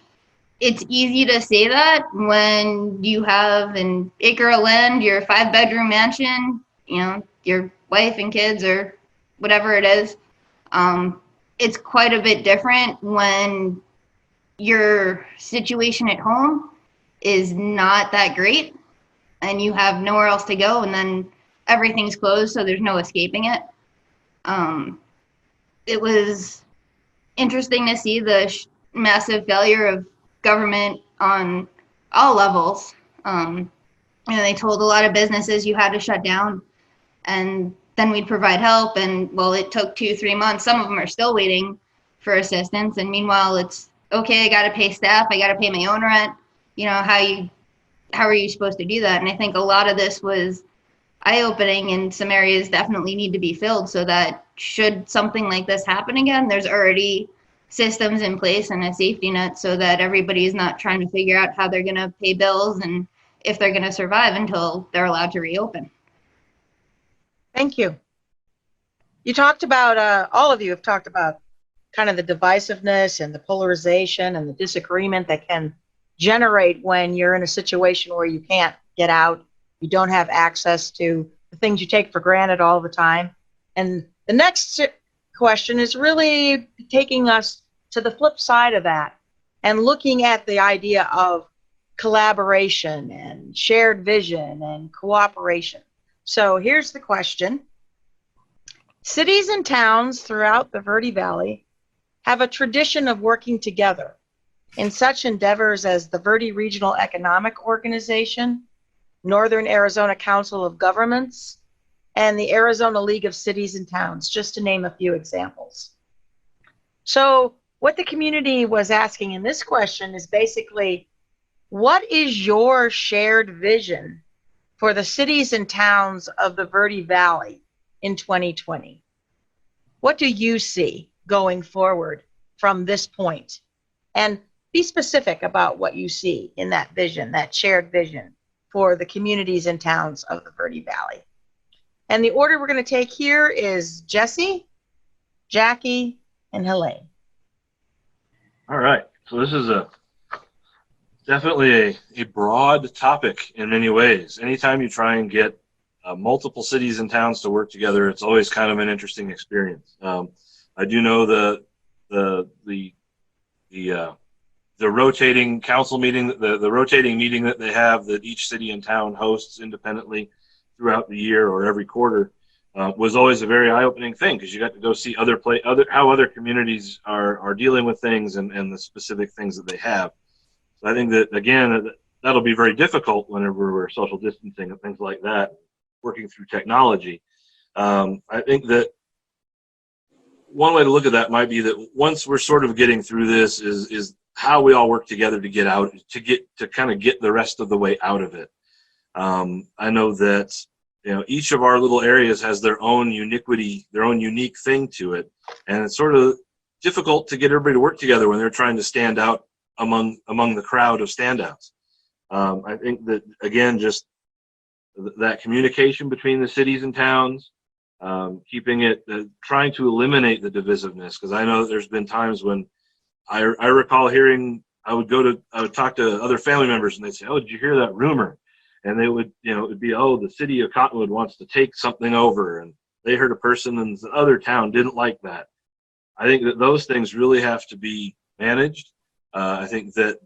it's easy to say that when you have an acre of land, your 5-bedroom mansion, your wife and kids or whatever it is. It's quite a bit different when your situation at home is not that great and you have nowhere else to go, and then everything's closed, so there's no escaping it. It was interesting to see the massive failure of government on all levels. They told a lot of businesses you had to shut down, and then we'd provide help. And well, it took 2-3 months. Some of them are still waiting for assistance. And meanwhile, it's okay. I got to pay staff. I got to pay my own rent. How are you supposed to do that? And I think a lot of this was eye-opening, and some areas definitely need to be filled so that should something like this happen again, there's already systems in place and a safety net so that everybody's not trying to figure out how they're going to pay bills and if they're going to survive until they're allowed to reopen. Thank you. You talked about, all of you have talked about kind of the divisiveness and the polarization and the disagreement that can generate when you're in a situation where you can't get out, you don't have access to the things you take for granted all the time. And the next question is really taking us to the flip side of that and looking at the idea of collaboration and shared vision and cooperation. So here's the question. Cities and towns throughout the Verde Valley have a tradition of working together in such endeavors as the Verde Regional Economic Organization, Northern Arizona Council of Governments, and the Arizona League of Cities and Towns, just to name a few examples. So what the community was asking in this question is basically, what is your shared vision for the cities and towns of the Verde Valley in 2020? What do you see going forward from this point? And be specific about what you see in that vision, that shared vision for the communities and towns of the Verde Valley. And the order we're going to take here is Jesse, Jackie, and Helene. All right. So this is definitely a broad topic in many ways. Anytime you try and get multiple cities and towns to work together, it's always kind of an interesting experience. I do know the rotating council meeting, the rotating meeting that they have that each city and town hosts independently throughout the year or every quarter was always a very eye-opening thing, because you got to go see how other communities are dealing with things and the specific things that they have. So I think that, again, that'll be very difficult whenever we're social distancing and things like that, working through technology. I think that one way to look at that might be that once we're sort of getting through this is how we all work together to get out, to kind of get the rest of the way out of it. I know that, you know, each of our little areas has their own uniquity, their own unique thing to it, and it's sort of difficult to get everybody to work together when they're trying to stand out among the crowd of standouts. I think that, again, just that communication between the cities and towns, keeping it, trying to eliminate the divisiveness, because I know that there's been times when I recall hearing, I would talk to other family members and they'd say, "Oh, did you hear that rumor?" And they would, you know, it would be, "Oh, the City of Cottonwood wants to take something over," and they heard a person in the other town didn't like that. I think that those things really have to be managed. I think that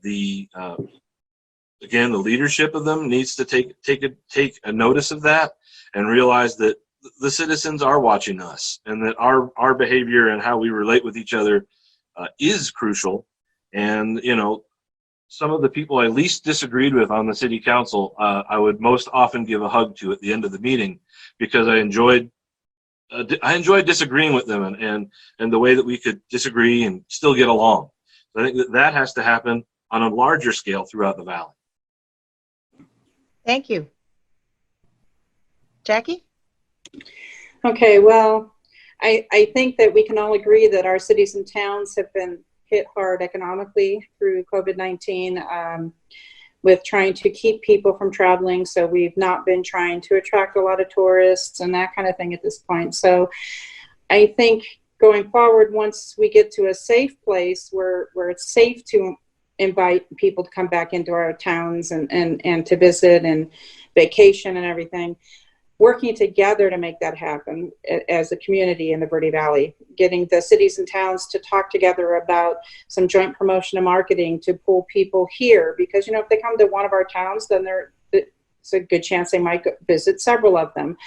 again, the leadership of them needs to take a notice of that and realize that the citizens are watching us, and that our behavior and how we relate with each other is crucial. And, you know, some of the people I least disagreed with on the city council, I would most often give a hug to at the end of the meeting, because I enjoyed disagreeing with them and the way that we could disagree and still get along. So I think that has to happen on a larger scale throughout the valley. Thank you. Jackie? Okay, well, I think that we can all agree that our cities and towns have been hit hard economically through COVID-19, with trying to keep people from traveling. So we've not been trying to attract a lot of tourists and that kind of thing at this point. So I think going forward, once we get to a safe place where it's safe to invite people to come back into our towns and to visit and vacation and everything, working together to make that happen as a community in the Verde Valley, getting the cities and towns to talk together about some joint promotion and marketing to pull people here, because, you know, if they come to one of our towns, then it's a good chance they might visit several of them.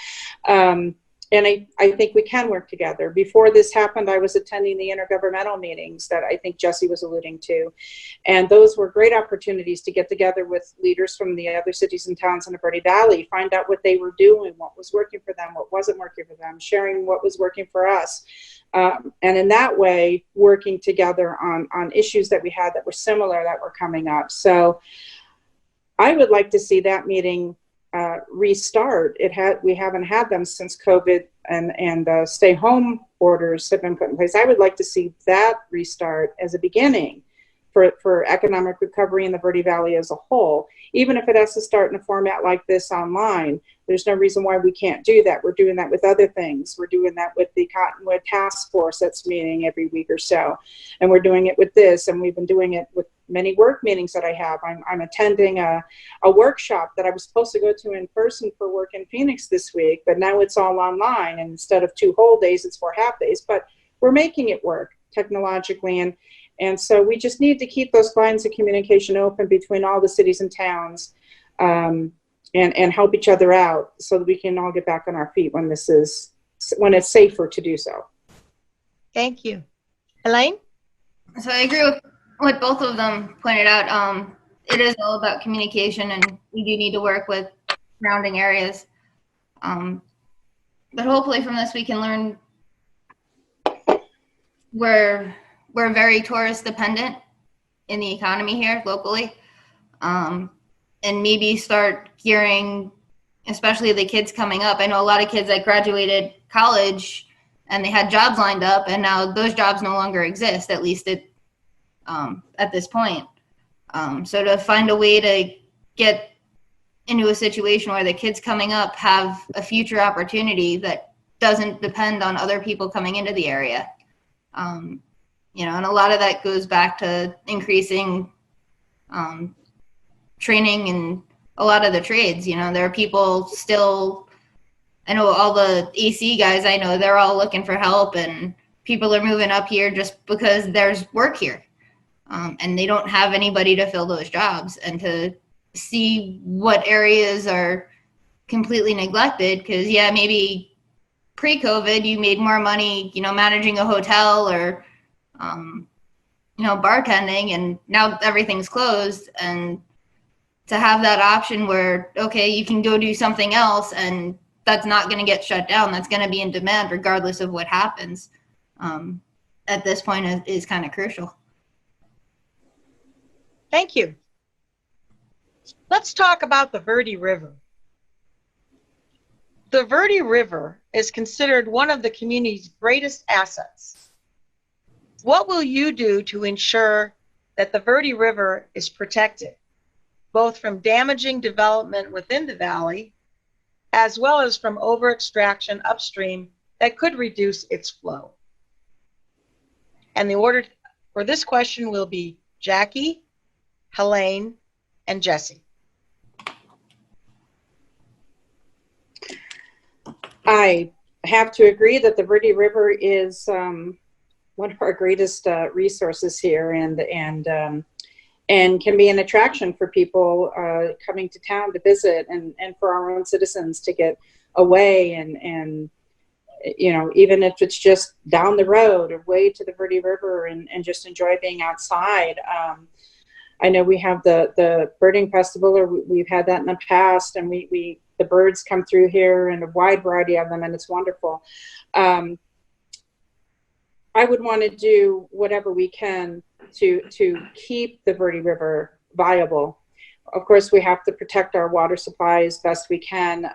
And I think we can work together. Before this happened, I was attending the intergovernmental meetings that I think Jesse was alluding to. And those were great opportunities to get together with leaders from the other cities and towns in the Verde Valley, find out what they were doing, what was working for them, what wasn't working for them, sharing what was working for us. And in that way, working together on issues that we had that were similar that were coming up. So I would like to see that meeting restart. We haven't had them since COVID and stay home orders have been put in place. I would like to see that restart as a beginning for economic recovery in the Verde Valley as a whole. Even if it has to start in a format like this online, there's no reason why we can't do that. We're doing that with other things. We're doing that with the Cottonwood Task Force that's meeting every week or so. And we're doing it with this, and we've been doing it with many work meetings that I have. I'm attending a workshop that I was supposed to go to in person for work in Phoenix this week, but now it's all online, and instead of 2 whole days, it's 4 half days, but we're making it work technologically. And so we just need to keep those lines of communication open between all the cities and towns, and help each other out so that we can all get back on our feet when it's safer to do so. Thank you. Elaine? So I agree with what both of them pointed out. It is all about communication, and we do need to work with surrounding areas. But hopefully from this we can learn we're very tourist dependent in the economy here locally, and maybe start gearing, especially the kids coming up. I know a lot of kids that graduated college and they had jobs lined up, and now those jobs no longer exist, at least at this point. So to find a way to get into a situation where the kids coming up have a future opportunity that doesn't depend on other people coming into the area. You know, and a lot of that goes back to increasing training in a lot of the trades. You know, there are people still, I know all the AC guys I know, they're all looking for help, and people are moving up here just because there's work here. And they don't have anybody to fill those jobs, and to see what areas are completely neglected, because yeah, maybe pre-COVID you made more money, you know, managing a hotel or you know, bartending, and now everything's closed. And to have that option where, okay, you can go do something else and that's not going to get shut down, that's going to be in demand regardless of what happens, at this point is kind of crucial. Thank you. Let's talk about the Verde River. The Verde River is considered one of the community's greatest assets. What will you do to ensure that the Verde River is protected, both from damaging development within the valley, as well as from over-extraction upstream that could reduce its flow? And the order for this question will be Jackie, Helene, and Jesse. I have to agree that the Verde River is one of our greatest resources here, and can be an attraction for people coming to town to visit, and for our own citizens to get away, and you know, even if it's just down the road, away to the Verde River, and just enjoy being outside. I know we have the birding festival, or we've had that in the past, and the birds come through here, and a wide variety of them, and it's wonderful. I would want to do whatever we can to keep the Verde River viable. Of course, we have to protect our water supply as best we can.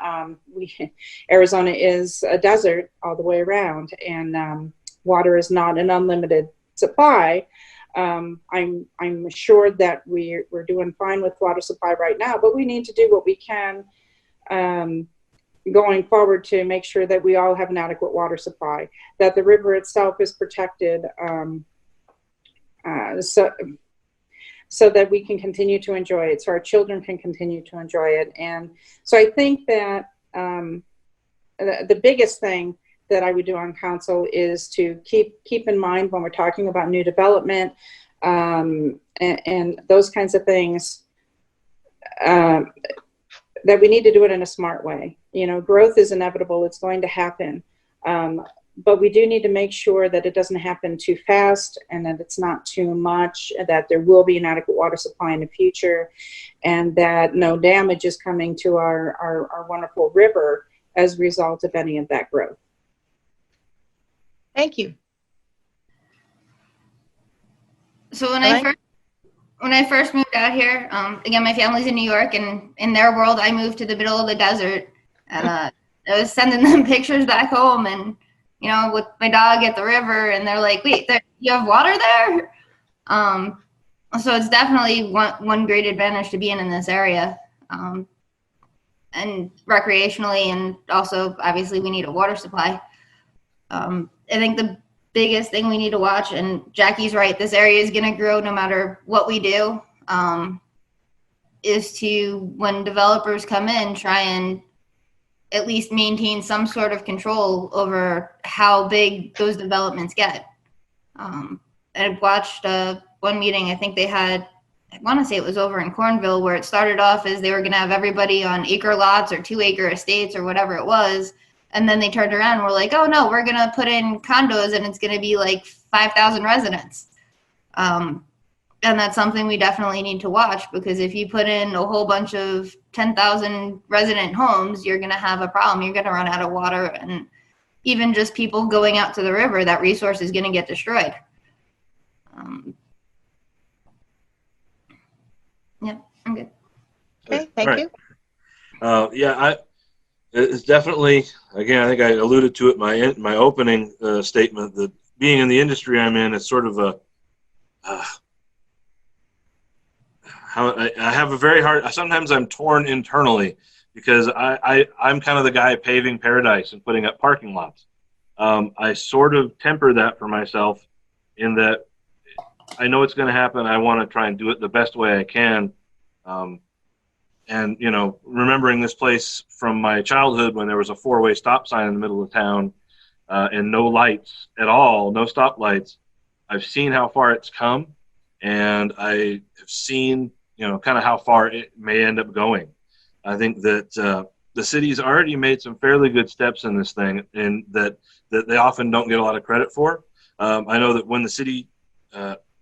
Arizona is a desert all the way around, and water is not an unlimited supply. I'm assured that we're doing fine with water supply right now, but we need to do what we can going forward to make sure that we all have an adequate water supply, that the river itself is protected, so that we can continue to enjoy it, so our children can continue to enjoy it. And so I think that the biggest thing that I would do on council is to keep in mind when we're talking about new development and those kinds of things, that we need to do it in a smart way. You know, growth is inevitable, it's going to happen. But we do need to make sure that it doesn't happen too fast, and that it's not too much, that there will be an adequate water supply in the future, and that no damage is coming to our wonderful river as a result of any of that growth. Thank you. So when I first moved out here, again, my family's in New York, and in their world, I moved to the middle of the desert, and I was sending them pictures back home, and you know, with my dog at the river, and they're like, "Wait, you have water there?" So it's definitely one great advantage to being in this area, and recreationally, and also obviously we need a water supply. I think the biggest thing we need to watch, and Jackie's right, this area is going to grow no matter what we do, is to, when developers come in, try and at least maintain some sort of control over how big those developments get. I watched one meeting, I think they had, I want to say it was over in Cornville, where it started off as they were going to have everybody on acre lots or 2-acre estates or whatever it was. And then they turned around and were like, oh no, we're going to put in condos and it's going to be like 5,000 residents. And that's something we definitely need to watch, because if you put in a whole bunch of 10,000 resident homes, you're going to have a problem. You're going to run out of water, and even just people going out to the river, that resource is going to get destroyed. Yeah, I'm good. Okay, thank All you. right. Yeah, it's definitely, again, I think I alluded to it in my opening statement, that being in the industry I'm in, it's sort of a, I have a very hard, sometimes I'm torn internally, because I'm kind of the guy paving paradise and putting up parking lots. I sort of temper that for myself, in that I know it's going to happen. I want to try and do it the best way I can. And, you know, remembering this place from my childhood, when there was a 4-way stop sign in the middle of town, and no lights at all, no stoplights, I've seen how far it's come, and I have seen, you know, kind of how far it may end up going. I think that the city's already made some fairly good steps in this thing, and that they often don't get a lot of credit for. I know that when the city,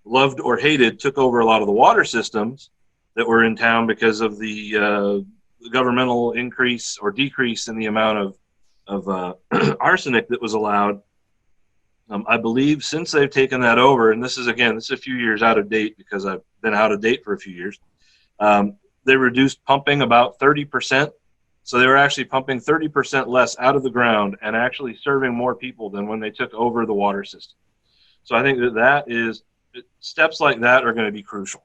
loved or hated, took over a lot of the water systems that were in town because of the governmental increase or decrease in the amount of arsenic that was allowed. I believe since they've taken that over, and this is a few years out of date, because I've been out of date for a few years, they reduced pumping about 30%. So they were actually pumping 30% less out of the ground and actually serving more people than when they took over the water system. So I think that steps like that are going to be crucial.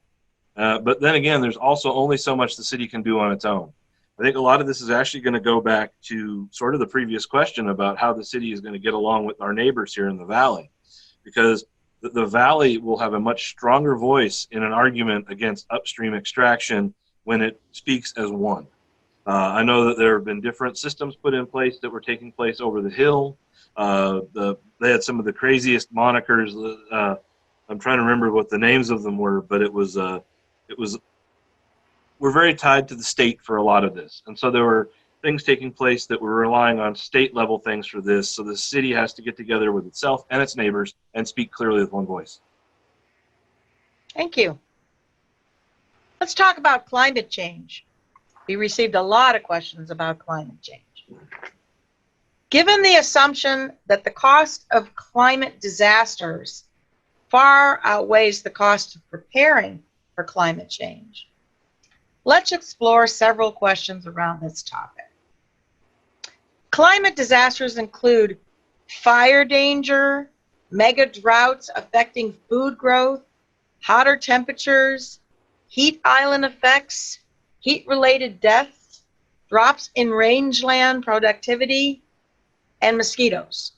But then again, there's also only so much the city can do on its own. I think a lot of this is actually going to go back to sort of the previous question about how the city is going to get along with our neighbors here in the valley, because the valley will have a much stronger voice in an argument against upstream extraction when it speaks as one. I know that there have been different systems put in place that were taking place over the hill. They had some of the craziest monikers. I'm trying to remember what the names of them were, but we're very tied to the state for a lot of this. And so there were things taking place that were relying on state level things for this. So the city has to get together with itself and its neighbors and speak clearly with one voice. Thank you. Let's talk about climate change. We received a lot of questions about climate change. Given the assumption that the cost of climate disasters far outweighs the cost of preparing for climate change, let's explore several questions around this topic. Climate disasters include fire danger, mega droughts affecting food growth, hotter temperatures, heat island effects, heat-related deaths, drops in rangeland productivity, and mosquitoes,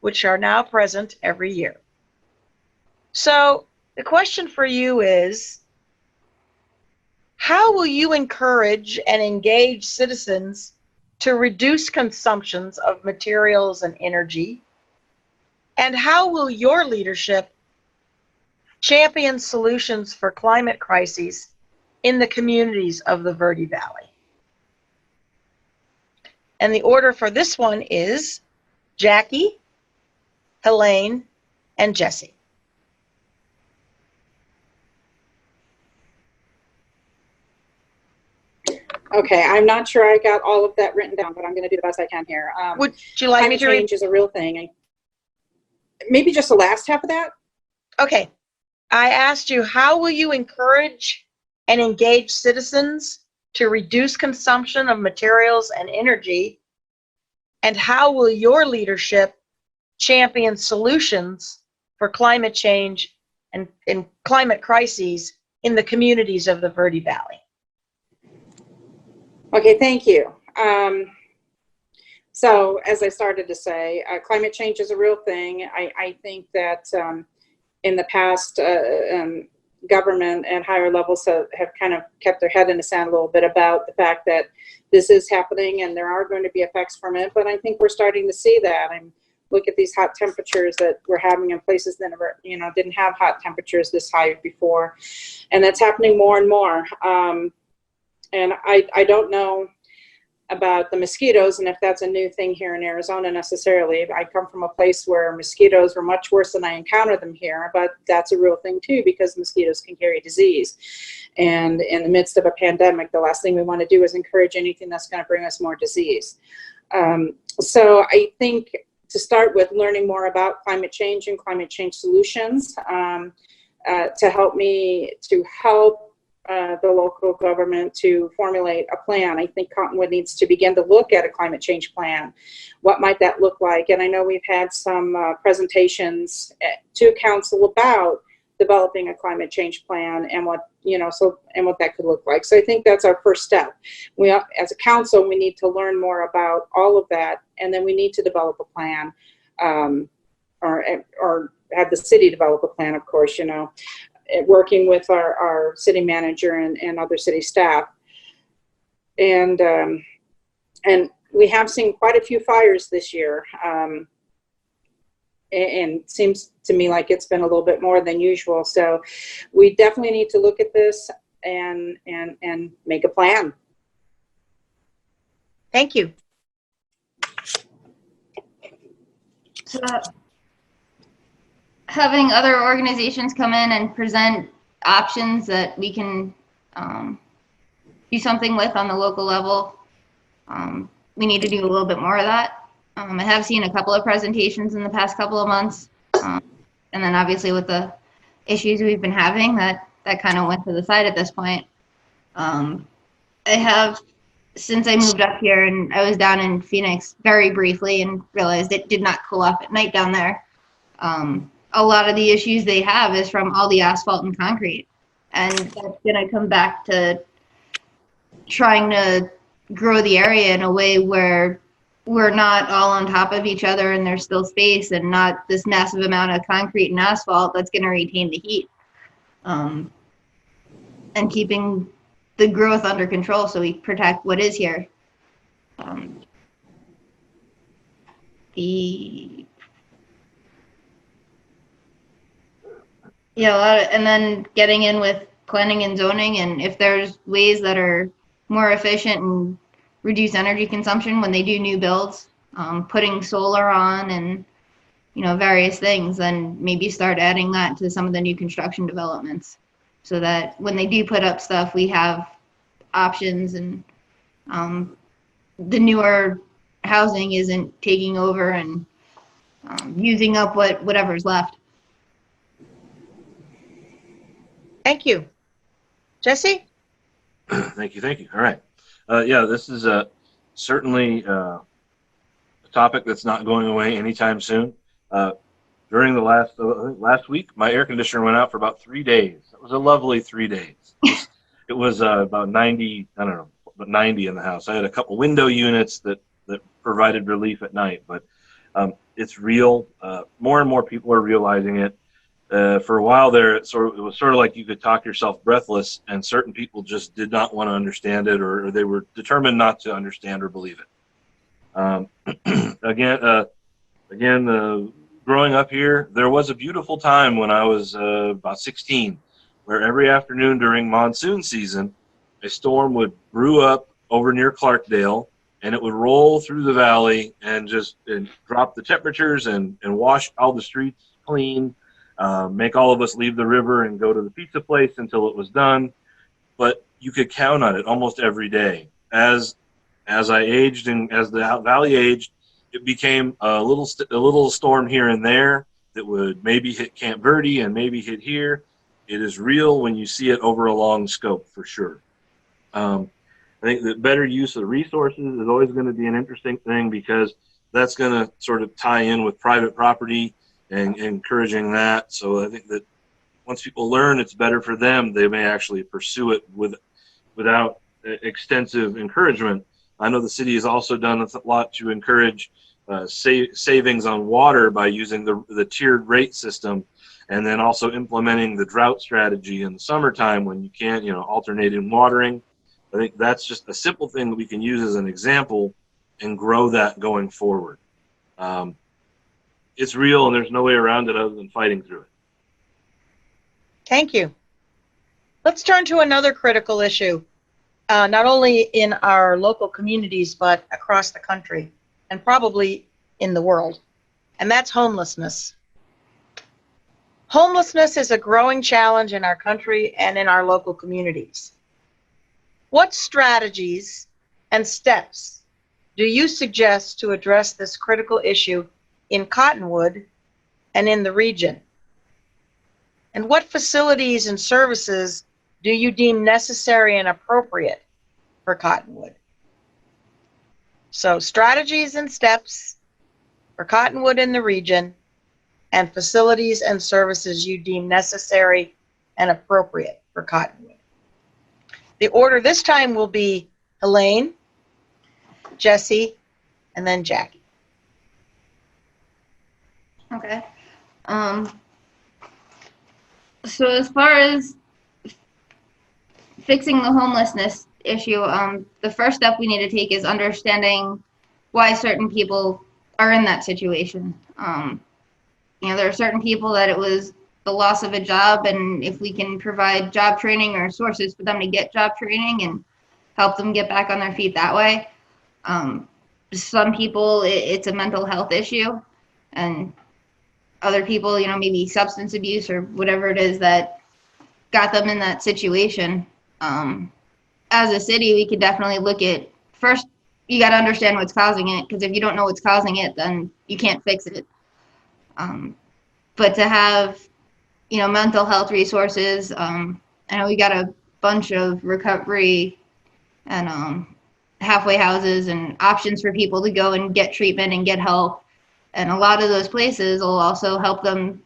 which are now present every year. So the question for you is, how will you encourage and engage citizens to reduce consumptions of materials and energy? And how will your leadership champion solutions for climate crises in the communities of the Verde Valley? And the order for this one is Jackie, Helene, and Jesse. Okay, I'm not sure I got all of that written down, but I'm going to do the best I can here. Would you like me Climate to read? change is a real thing. Maybe just the last half of that? Okay. I asked you, how will you encourage and engage citizens to reduce consumption of materials and energy? And how will your leadership champion solutions for climate change and climate crises in the communities of the Verde Valley? Okay, thank you. So as I started to say, climate change is a real thing. I think that in the past, government at higher levels have kind of kept their head in the sand a little bit about the fact that this is happening and there are going to be effects from it. But I think we're starting to see that. And look at these hot temperatures that we're having in places that never, didn't have hot temperatures this high before. And that's happening more and more. And I don't know about the mosquitoes and if that's a new thing here in Arizona necessarily. I come from a place where mosquitoes were much worse than I encounter them here, but that's a real thing too, because mosquitoes can carry disease. And in the midst of a pandemic, the last thing we want to do is encourage anything that's going to bring us more disease. So I think to start with learning more about climate change and climate change solutions to help the local government to formulate a plan. I think Cottonwood needs to begin to look at a climate change plan. What might that look like? And I know we've had some presentations to council about developing a climate change plan and what that could look like. So I think that's our first step. We, as a council, we need to learn more about all of that, and then we need to develop a plan, or have the city develop a plan, of course, working with our city manager and other city staff. And we have seen quite a few fires this year. And it seems to me like it's been a little bit more than usual. So we definitely need to look at this and make a plan. Thank you. So having other organizations come in and present options that we can do something with on the local level, we need to do a little bit more of that. I have seen a couple of presentations in the past couple of months, and then obviously with the issues we've been having, that kind of went to the side at this point. I have, since I moved up here, and I was down in Phoenix very briefly and realized it did not cool off at night down there. A lot of the issues they have is from all the asphalt and concrete. And that's going to come back to trying to grow the area in a way where we're not all on top of each other and there's still space and not this massive amount of concrete and asphalt that's going to retain the heat. And keeping the growth under control so we protect what is here. And then getting in with planning and zoning, and if there's ways that are more efficient and reduce energy consumption when they do new builds, putting solar on and various things, then maybe start adding that to some of the new construction developments, so that when they do put up stuff, we have options, and the newer housing isn't taking over and using up whatever's left. Thank you. Jesse? Thank you. All right. Yeah, this is certainly a topic that's not going away anytime soon. During the last week, my air conditioner went out for about 3 days. It was a lovely 3 days. It was about 90, I don't know, but 90 in the house. I had a couple window units that provided relief at night, but it's real. More and more people are realizing it. For a while there, it was sort of like you could talk yourself breathless, and certain people just did not want to understand it, or they were determined not to understand or believe it. Again, growing up here, there was a beautiful time when I was about 16, where every afternoon during monsoon season, a storm would brew up over near Clarkdale, and it would roll through the valley and just drop the temperatures and wash all the streets clean. Make all of us leave the river and go to the pizza place until it was done. But you could count on it almost every day. As I aged and as the valley aged, it became a little storm here and there that would maybe hit Camp Verde and maybe hit here. It is real when you see it over a long scope, for sure. I think that better use of resources is always going to be an interesting thing, because that's going to sort of tie in with private property and encouraging that. So I think that once people learn it's better for them, they may actually pursue it without extensive encouragement. I know the city has also done a lot to encourage savings on water by using the tiered rate system, and then also implementing the drought strategy in the summertime when you can't, alternating watering. I think that's just a simple thing that we can use as an example and grow that going forward. It's real, and there's no way around it other than fighting through it. Thank you. Let's turn to another critical issue, not only in our local communities, but across the country and probably in the world, and that's homelessness. Homelessness is a growing challenge in our country and in our local communities. What strategies and steps do you suggest to address this critical issue in Cottonwood and in the region? And what facilities and services do you deem necessary and appropriate for Cottonwood? So strategies and steps for Cottonwood and the region, and facilities and services you deem necessary and appropriate for Cottonwood. The order this time will be Helene, Jesse, and then Jackie. Okay. So as far as fixing the homelessness issue, the first step we need to take is understanding why certain people are in that situation. There are certain people that it was the loss of a job, and if we can provide job training or sources for them to get job training and help them get back on their feet that way. Some people, it's a mental health issue, and other people, maybe substance abuse or whatever it is that got them in that situation. As a city, we could definitely look at, first, you got to understand what's causing it, because if you don't know what's causing it, then you can't fix it. But to have, mental health resources, I know we got a bunch of recovery and halfway houses and options for people to go and get treatment and get help. And a lot of those places will also help them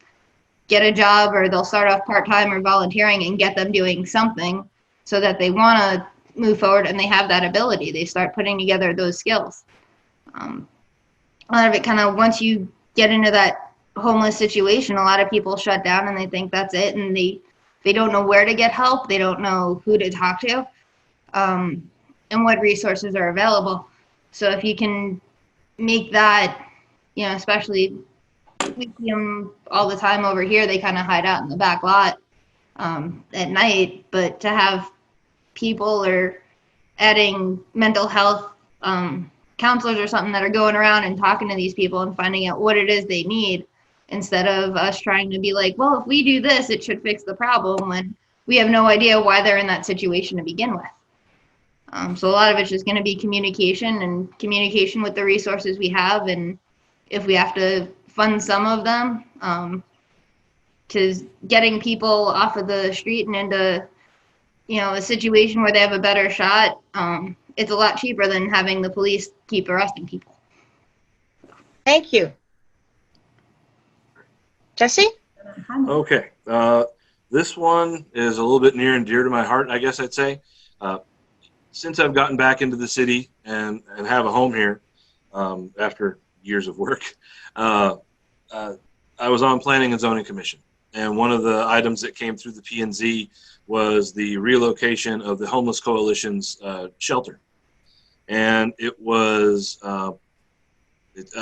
get a job, or they'll start off part-time or volunteering and get them doing something so that they want to move forward and they have that ability. They start putting together those skills. A lot of it kind of, once you get into that homeless situation, a lot of people shut down and they think that's it, and they don't know where to get help. They don't know who to talk to, and what resources are available. So if you can make that, especially we see them all the time over here, they kind of hide out in the back lot at night, but to have people or adding mental health counselors or something that are going around and talking to these people and finding out what it is they need, instead of us trying to be like, well, if we do this, it should fix the problem, when we have no idea why they're in that situation to begin with. So a lot of it's just going to be communication, and communication with the resources we have, and if we have to fund some of them, because getting people off of the street and into a situation where they have a better shot, it's a lot cheaper than having the police keep arresting people. Thank you. Jesse? Okay. This one is a little bit near and dear to my heart, I guess I'd say. Since I've gotten back into the city and have a home here after years of work, I was on Planning and Zoning Commission. And one of the items that came through the P&Z was the relocation of the Homeless Coalition's shelter. And it was, I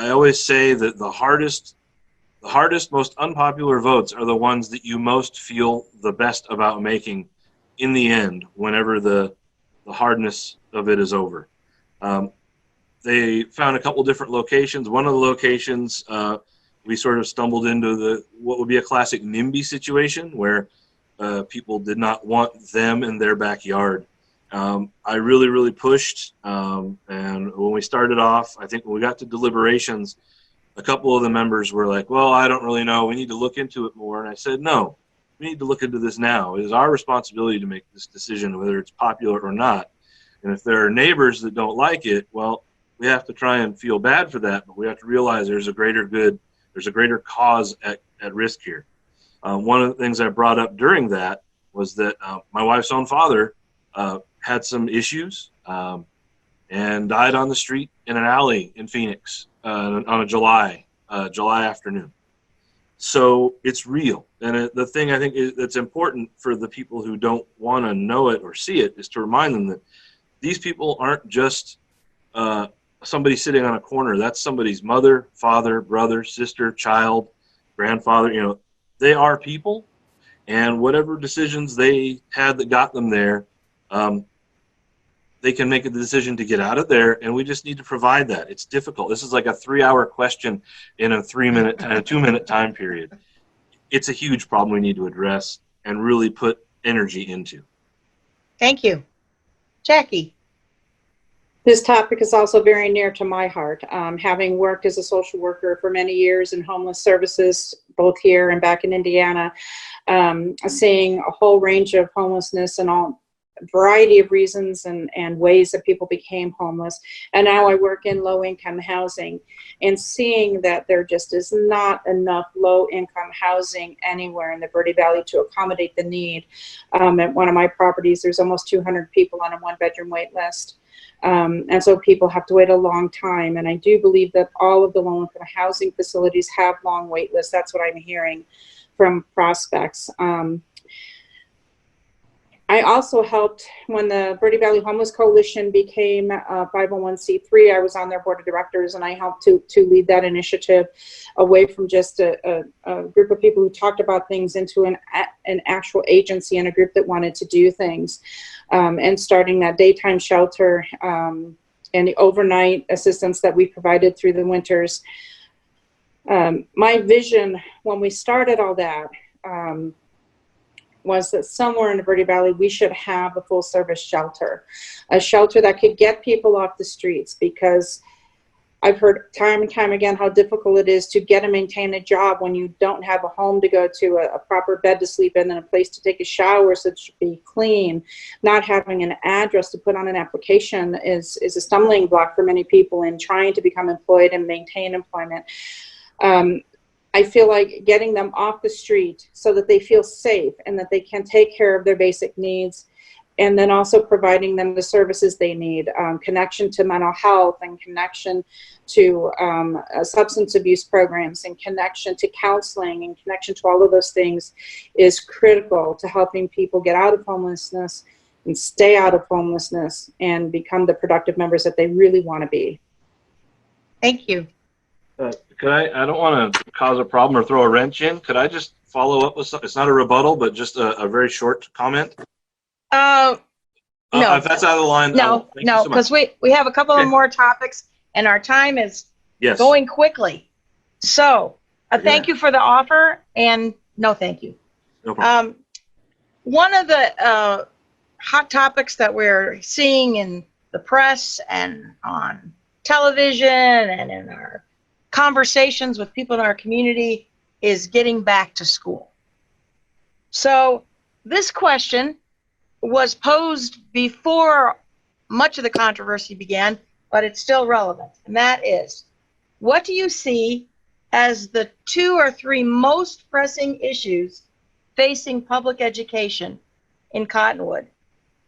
always say that the hardest, most unpopular votes are the ones that you most feel the best about making in the end, whenever the hardness of it is over. They found a couple different locations. One of the locations, we sort of stumbled into what would be a classic NIMBY situation, where people did not want them in their backyard. I really, really pushed, and when we started off, I think when we got to deliberations, a couple of the members were like, well, I don't really know, we need to look into it more. And I said, no, we need to look into this now. It is our responsibility to make this decision, whether it's popular or not. And if there are neighbors that don't like it, well, we have to try and feel bad for that, but we have to realize there's a greater good, there's a greater cause at risk here. One of the things I brought up during that was that my wife's own father had some issues, and died on the street in an alley in Phoenix on a July afternoon. So it's real. And the thing I think that's important for the people who don't want to know it or see it is to remind them that these people aren't just somebody sitting on a corner. That's somebody's mother, father, brother, sister, child, grandfather. You know, they are people, and whatever decisions they had that got them there, they can make a decision to get out of there, and we just need to provide that. It's difficult. This is like a 3-hour question in a 2-minute time period. It's a huge problem we need to address and really put energy into. Thank you. Jackie. This topic is also very near to my heart. Having worked as a social worker for many years in homeless services, both here and back in Indiana, seeing a whole range of homelessness and all variety of reasons and ways that people became homeless. And now I work in low-income housing, and seeing that there just is not enough low-income housing anywhere in the Verde Valley to accommodate the need. At one of my properties, there's almost 200 people on a one-bedroom wait list. And so people have to wait a long time. And I do believe that all of the low-income housing facilities have long wait lists. That's what I'm hearing from prospects. I also helped when the Verde Valley Homeless Coalition became a 501c3. I was on their board of directors, and I helped to lead that initiative away from just a group of people who talked about things into an actual agency and a group that wanted to do things, and starting that daytime shelter and the overnight assistance that we provided through the winters. My vision when we started all that was that somewhere in the Verde Valley, we should have a full service shelter, a shelter that could get people off the streets, because I've heard time and time again how difficult it is to get and maintain a job when you don't have a home to go to, a proper bed to sleep in, and a place to take a shower so it should be clean. Not having an address to put on an application is a stumbling block for many people in trying to become employed and maintain employment. I feel like getting them off the street so that they feel safe and that they can take care of their basic needs, and then also providing them the services they need, connection to mental health and connection to substance abuse programs and connection to counseling and connection to all of those things is critical to helping people get out of homelessness and stay out of homelessness and become the productive members that they really want to be. Thank you. Could I don't want to cause a problem or throw a wrench in. Could I just follow up with something? It's not a rebuttal, but just a very short comment. No. If that's out of the line, No, because we have a couple of more topics, and our time is going quickly. So thank you for the offer, and no thank you. No problem. One of the hot topics that we're seeing in the press and on television and in our conversations with people in our community is getting back to school. So this question was posed before much of the controversy began, but it's still relevant. And that is, what do you see as the 2 or 3 most pressing issues facing public education in Cottonwood,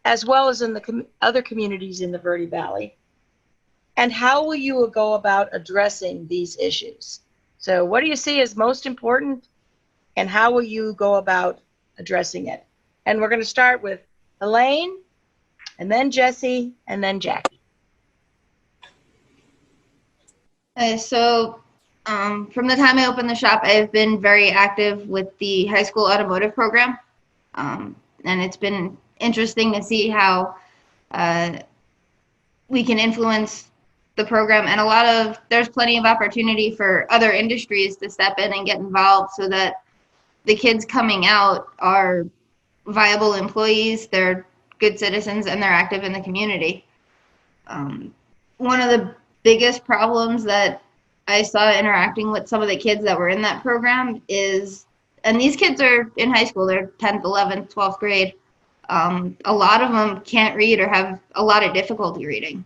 as well as in the other communities in the Verde Valley? And how will you go about addressing these issues? So what do you see as most important, and how will you go about addressing it? And we're going to start with Elaine, and then Jesse, and then Jackie. So from the time I opened the shop, I've been very active with the high school automotive program. And it's been interesting to see how we can influence the program, and there's plenty of opportunity for other industries to step in and get involved so that the kids coming out are viable employees, they're good citizens, and they're active in the community. One of the biggest problems that I saw interacting with some of the kids that were in that program is, and these kids are in high school, they're 10th, 11th, 12th grade. A lot of them can't read or have a lot of difficulty reading.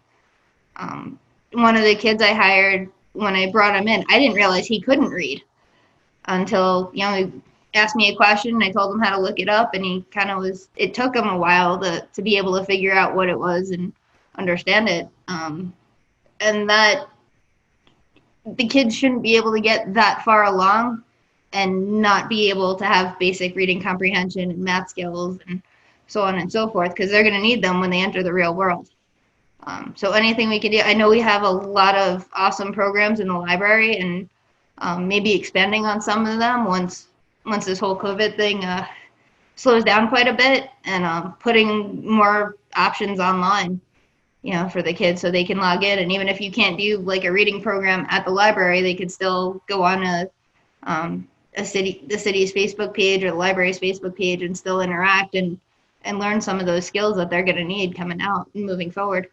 One of the kids I hired, when I brought him in, I didn't realize he couldn't read until, he asked me a question and I told him how to look it up, and he kind of it took him a while to be able to figure out what it was and understand it. And that the kids shouldn't be able to get that far along and not be able to have basic reading comprehension and math skills and so on and so forth, because they're going to need them when they enter the real world. So anything we can do, I know we have a lot of awesome programs in the library, and maybe expanding on some of them once this whole COVID thing slows down quite a bit, and putting more options online, you know, for the kids so they can log in. And even if you can't do like a reading program at the library, they could still go on the city's Facebook page or the library's Facebook page and still interact and learn some of those skills that they're going to need coming out and moving forward.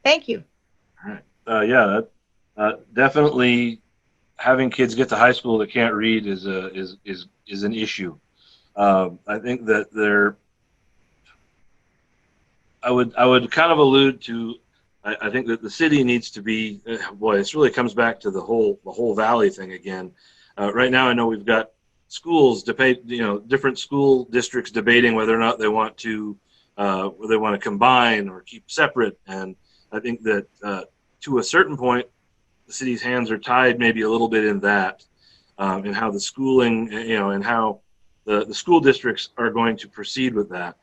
Thank you. All right. Yeah, definitely having kids get to high school that can't read is an issue. I think that I would kind of allude to, I think that the city needs to be, boy, this really comes back to the whole valley thing again. Right now, I know we've got schools debate, you know, different school districts debating whether or not they want to combine or keep separate. And I think that to a certain point, the city's hands are tied maybe a little bit in that, in how the schooling, you know, and how the school districts are going to proceed with that.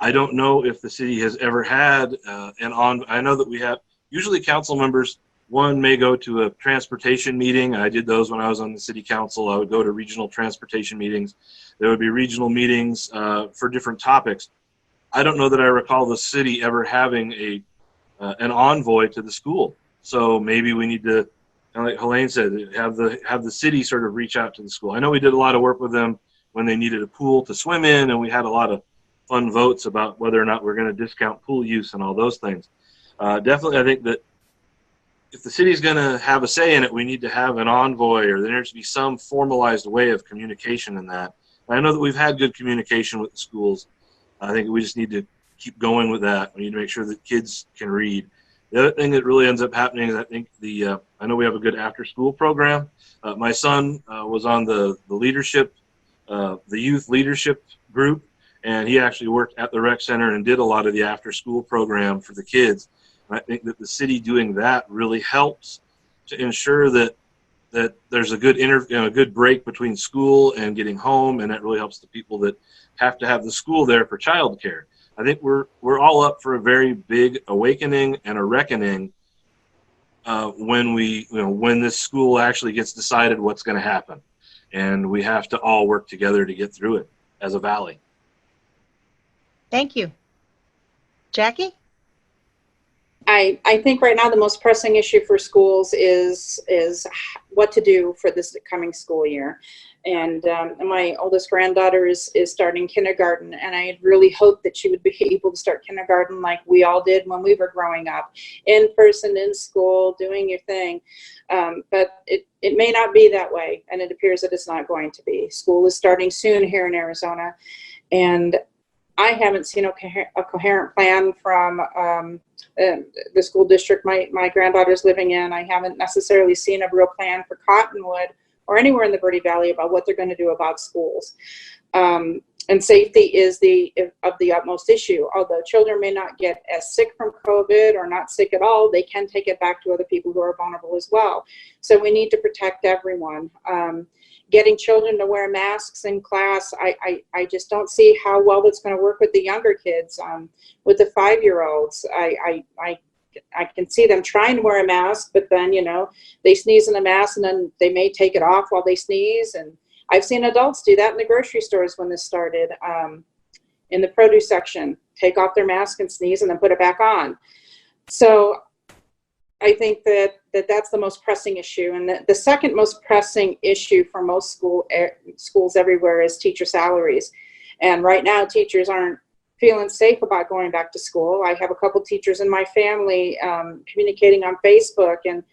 I don't know if the city has ever had I know that we have, usually council members, one may go to a transportation meeting. I did those when I was on the city council. I would go to regional transportation meetings. There would be regional meetings for different topics. I don't know that I recall the city ever having an envoy to the school. So maybe we need to, kind of like Helene said, have the city sort of reach out to the school. I know we did a lot of work with them when they needed a pool to swim in, and we had a lot of fun votes about whether or not we're going to discount pool use and all those things. Definitely, I think that if the city's going to have a say in it, we need to have an envoy, or there needs to be some formalized way of communication in that. And I know that we've had good communication with the schools. I think we just need to keep going with that. We need to make sure that kids can read. The other thing that really ends up happening is I think I know we have a good after-school program. My son was on the leadership, the youth leadership group, and he actually worked at the rec center and did a lot of the after-school program for the kids. And I think that the city doing that really helps to ensure that there's a good a good break between school and getting home, and that really helps the people that have to have the school there for childcare. I think we're all up for a very big awakening and a reckoning when this school actually gets decided what's going to happen, and we have to all work together to get through it as a valley. Thank you. Jackie? I think right now the most pressing issue for schools is what to do for this coming school year. And my oldest granddaughter is starting kindergarten, and I really hope that she would be able to start kindergarten like we all did when we were growing up, in person, in school, doing your thing. But it may not be that way, and it appears that it's not going to be. School is starting soon here in Arizona, and I haven't seen a coherent plan from the school district my granddaughter's living in. I haven't necessarily seen a real plan for Cottonwood or anywhere in the Verde Valley about what they're going to do about schools. And safety is of the utmost issue. Although children may not get as sick from COVID or not sick at all, they can take it back to other people who are vulnerable as well. So we need to protect everyone. Getting children to wear masks in class, I just don't see how well it's going to work with the younger kids. With the 5-year-olds, I can see them trying to wear a mask, but then, you know, they sneeze in the mask and then they may take it off while they sneeze. And I've seen adults do that in the grocery stores when this started, in the produce section, take off their mask and sneeze and then put it back on. So I think that's the most pressing issue. And the second most pressing issue for most schools everywhere is teacher salaries. And right now, teachers aren't feeling safe about going back to school. I have a couple teachers in my family communicating on Facebook and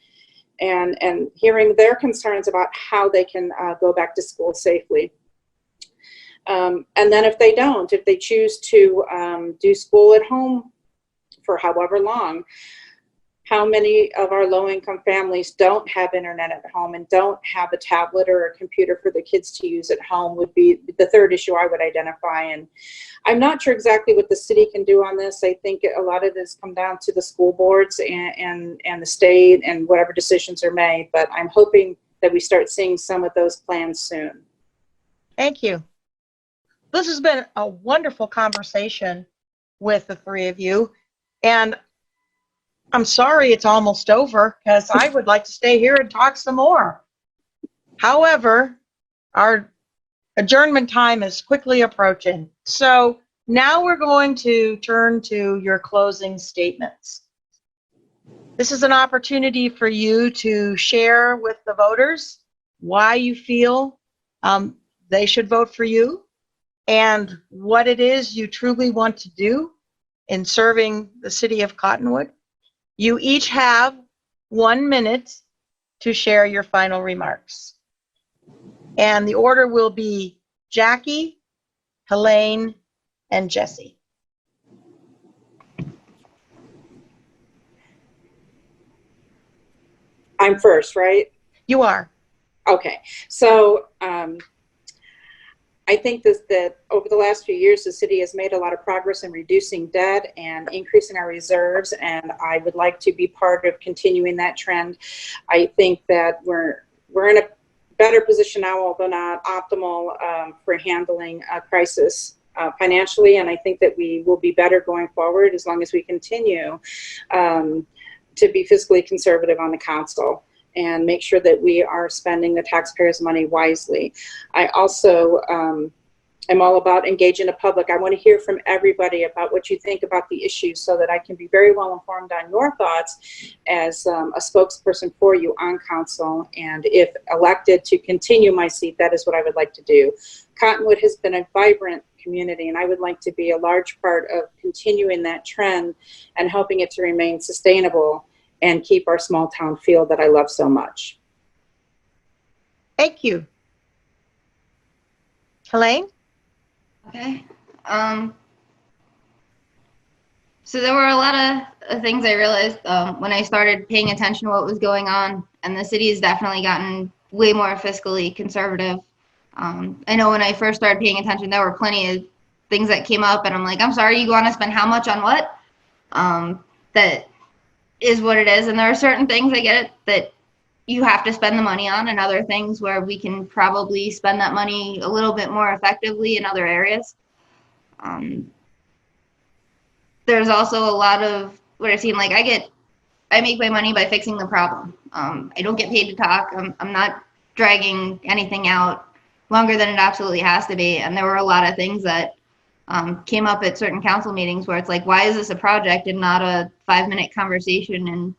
hearing their concerns about how they can go back to school safely. And then if they choose to do school at home for however long, how many of our low-income families don't have internet at home and don't have a tablet or a computer for the kids to use at home would be the third issue I would identify. And I'm not sure exactly what the city can do on this. I think a lot of this come down to the school boards and the state and whatever decisions are made, but I'm hoping that we start seeing some of those plans soon. Thank you. This has been a wonderful conversation with the three of you. And I'm sorry it's almost over because I would like to stay here and talk some more. However, our adjournment time is quickly approaching. So now we're going to turn to your closing statements. This is an opportunity for you to share with the voters why you feel they should vote for you and what it is you truly want to do in serving the city of Cottonwood. You each have 1 minute to share your final remarks. And the order will be Jackie, Helene, and Jesse. I'm first, right? You are. Okay, so I think that over the last few years, the city has made a lot of progress in reducing debt and increasing our reserves, and I would like to be part of continuing that trend. I think that we're in a better position now, although not optimal, for handling a crisis financially, and I think that we will be better going forward as long as we continue to be fiscally conservative on the council and make sure that we are spending the taxpayers' money wisely. I also am all about engaging the public. I want to hear from everybody about what you think about the issues so that I can be very well informed on your thoughts as a spokesperson for you on council. And if elected to continue my seat, that is what I would like to do. Cottonwood has been a vibrant community, and I would like to be a large part of continuing that trend and helping it to remain sustainable and keep our small town feel that I love so much. Thank you. Helene? Okay. So there were a lot of things I realized when I started paying attention to what was going on, and the city has definitely gotten way more fiscally conservative. I know when I first started paying attention, there were plenty of things that came up, and I'm like, I'm sorry, you want to spend how much on what? That is what it is, and there are certain things, I get it, that you have to spend the money on, and other things where we can probably spend that money a little bit more effectively in other areas. There's also a lot of what I seem like I make my money by fixing the problem. I don't get paid to talk. I'm not dragging anything out longer than it absolutely has to be. And there were a lot of things that came up at certain council meetings where it's like, why is this a project and not a 5-minute conversation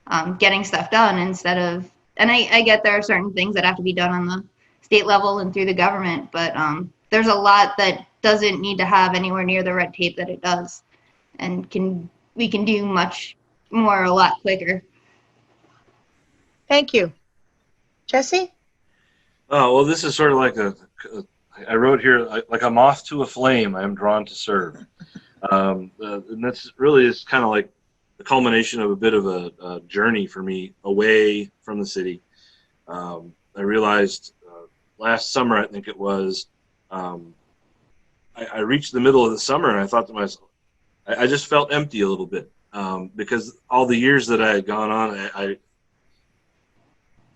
and getting stuff done instead of, and I get there are certain things that have to be done on the state level and through the government, but there's a lot that doesn't need to have anywhere near the red tape that it does, and we can do much more a lot quicker. Thank you. Jesse? Oh, well, this is sort of like I wrote here, like a moth to a flame, I am drawn to serve. And that's really is kind of like the culmination of a bit of a journey for me away from the city. I realized last summer, I think it was, I reached the middle of the summer and I thought to myself, I just felt empty a little bit because all the years that I had gone on,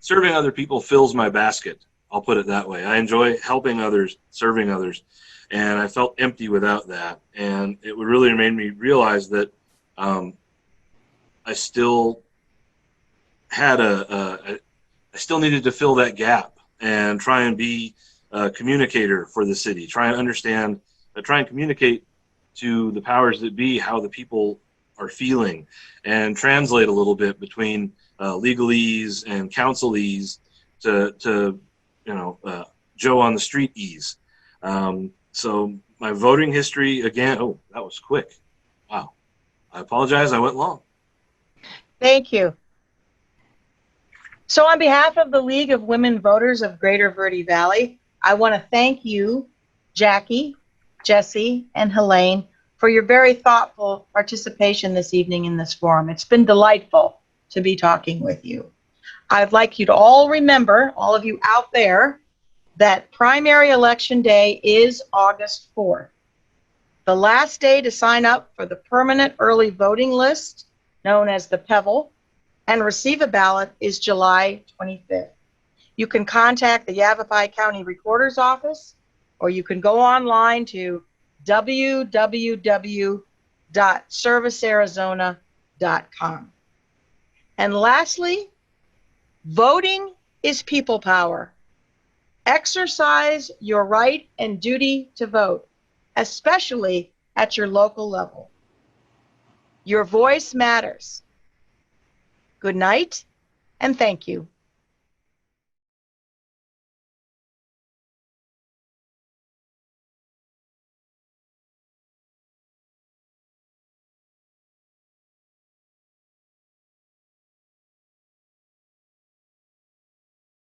serving other people fills my basket. I'll put it that way. I enjoy helping others, serving others, and I felt empty without that. And it really made me realize that I still had I still needed to fill that gap and try and be a communicator for the city, try and understand, try and communicate to the powers that be how the people are feeling and translate a little bit between legalese and councilese to Joe on the street ease. So my voting history again, oh, that was quick. Wow. I apologize, I went long. Thank you. So on behalf of the League of Women Voters of Greater Verde Valley, I want to thank you, Jackie, Jesse, and Helene, for your very thoughtful participation this evening in this forum. It's been delightful. to be talking with you. I'd like you to all remember, all of you out there, that primary election day is August 4th. The last day to sign up for the permanent early voting list, known as the PEVL, and receive a ballot is July 25th. You can contact the Yavapai County Recorder's Office, or you can go online to www.servicearizona.com. And lastly, voting is people power. Exercise your right and duty to vote, especially at your local level. Your voice matters. Good night, and thank you.